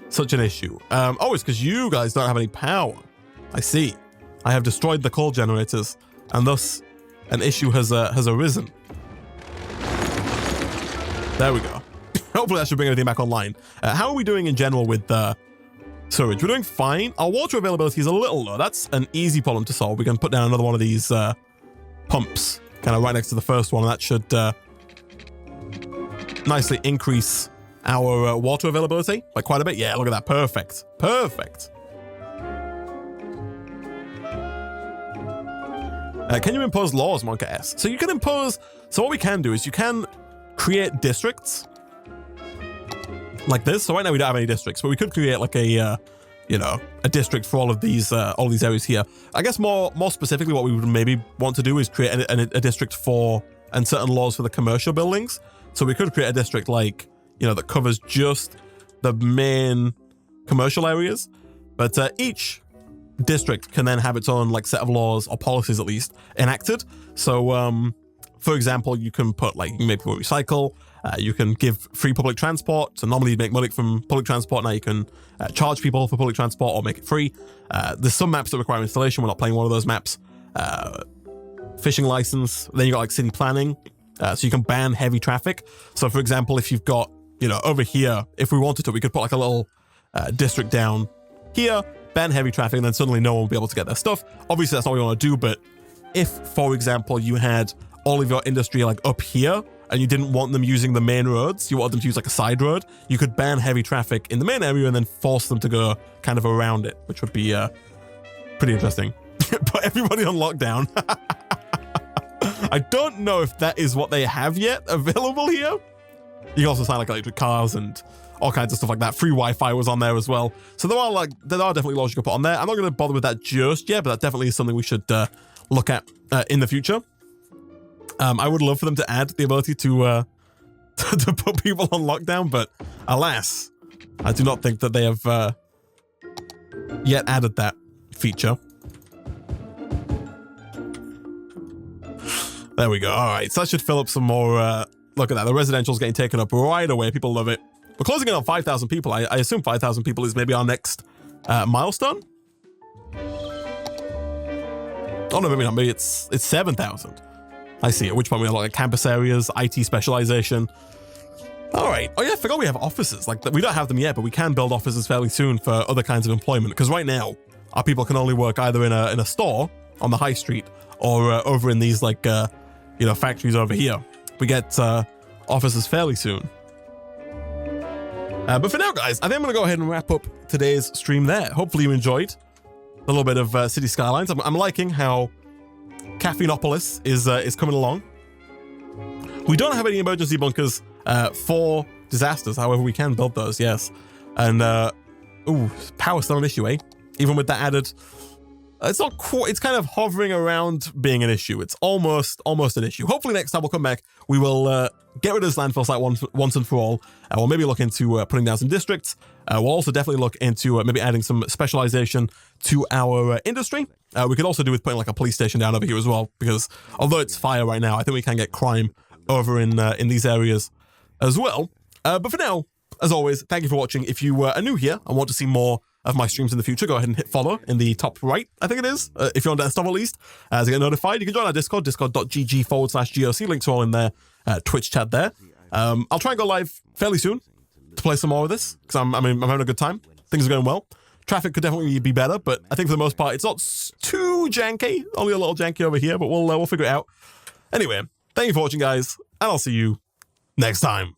S1: such an issue? Oh, it's because you guys don't have any power. I see. I have destroyed the coal generators, and thus an issue has arisen. There we go. Hopefully that should bring everything back online. How are we doing in general with sewage? We're doing fine. Our water availability is a little low. That's an easy problem to solve. We can put down another one of these pumps kind of right next to the first one, and that should nicely increase our water availability by quite a bit. Yeah, look at that. Perfect. Perfect. Can you impose laws, Monka S? So you can impose, so what we can do is you can create districts like this. So right now we don't have any districts, but we could create like a, a district for all of these areas here. I guess more specifically what we would maybe want to do is create a district for, and certain laws for the commercial buildings. So we could create a district like, that covers just the main commercial areas, but each district can then have its own like set of laws or policies at least enacted. So for example, you can put you can make people recycle, you can give free public transport. So normally you make money from public transport, now you can charge people for public transport or make it free. There's some maps that require installation, we're not playing one of those maps. Fishing license, then you got like city planning, so you can ban heavy traffic. So for example, if you've got over here, if we wanted to, we could put like a little district down here, ban heavy traffic, and then suddenly no one will be able to get their stuff. Obviously, that's not what we want to do, but if, for example, you had all of your industry like up here, and you didn't want them using the main roads, you wanted them to use like a side road, you could ban heavy traffic in the main area and then force them to go kind of around it, which would be pretty interesting. Put everybody on lockdown. I don't know if that is what they have yet available here. You can also sign like electric cars and all kinds of stuff like that. Free Wi-Fi was on there as well. So there are definitely laws you can put on there. I'm not going to bother with that just yet, but that definitely is something we should look at in the future. I would love for them to add the ability to to put people on lockdown, but alas, I do not think that they have yet added that feature. There we go. All right, so that should fill up some more. Look at that. The residential's getting taken up right away. People love it. We're closing in on 5,000 people. I assume 5,000 people is maybe our next milestone. Oh no, maybe not. Maybe it's 7,000. I see. At which point we have like campus areas, IT specialization. All right. Oh yeah, I forgot we have offices. Like we don't have them yet, but we can build offices fairly soon for other kinds of employment. Because right now, our people can only work either in a store on the high street or over in these like factories over here. We get offices fairly soon. But for now, guys, I think I'm going to go ahead and wrap up today's stream there. Hopefully you enjoyed a little bit of City Skylines. I'm liking how Caffeinopolis is coming along. We don't have any emergency bunkers for disasters. However, we can build those, yes. And, power's still an issue, eh? Even with that added... It's not quite, it's kind of hovering around being an issue. It's almost an issue. Hopefully next time we'll come back, we will get rid of this landfill site once and for all. We'll maybe look into putting down some districts. We'll also definitely look into maybe adding some specialization to our industry. We could also do with putting like a police station down over here as well, because although it's fire right now, I think we can get crime over in these areas as well. But for now, as always, thank you for watching. If you are new here and want to see more of my streams in the future, go ahead and hit follow in the top right, I think it is, if you're on desktop at least, to get notified. You can join our Discord, discord.gg/GOC, links are all in there, Twitch chat there. I'll try and go live fairly soon to play some more of this, because I'm having a good time. Things are going well. Traffic could definitely be better, but I think for the most part, it's not too janky, only a little janky over here, but we'll figure it out. Anyway, thank you for watching, guys, and I'll see you next time.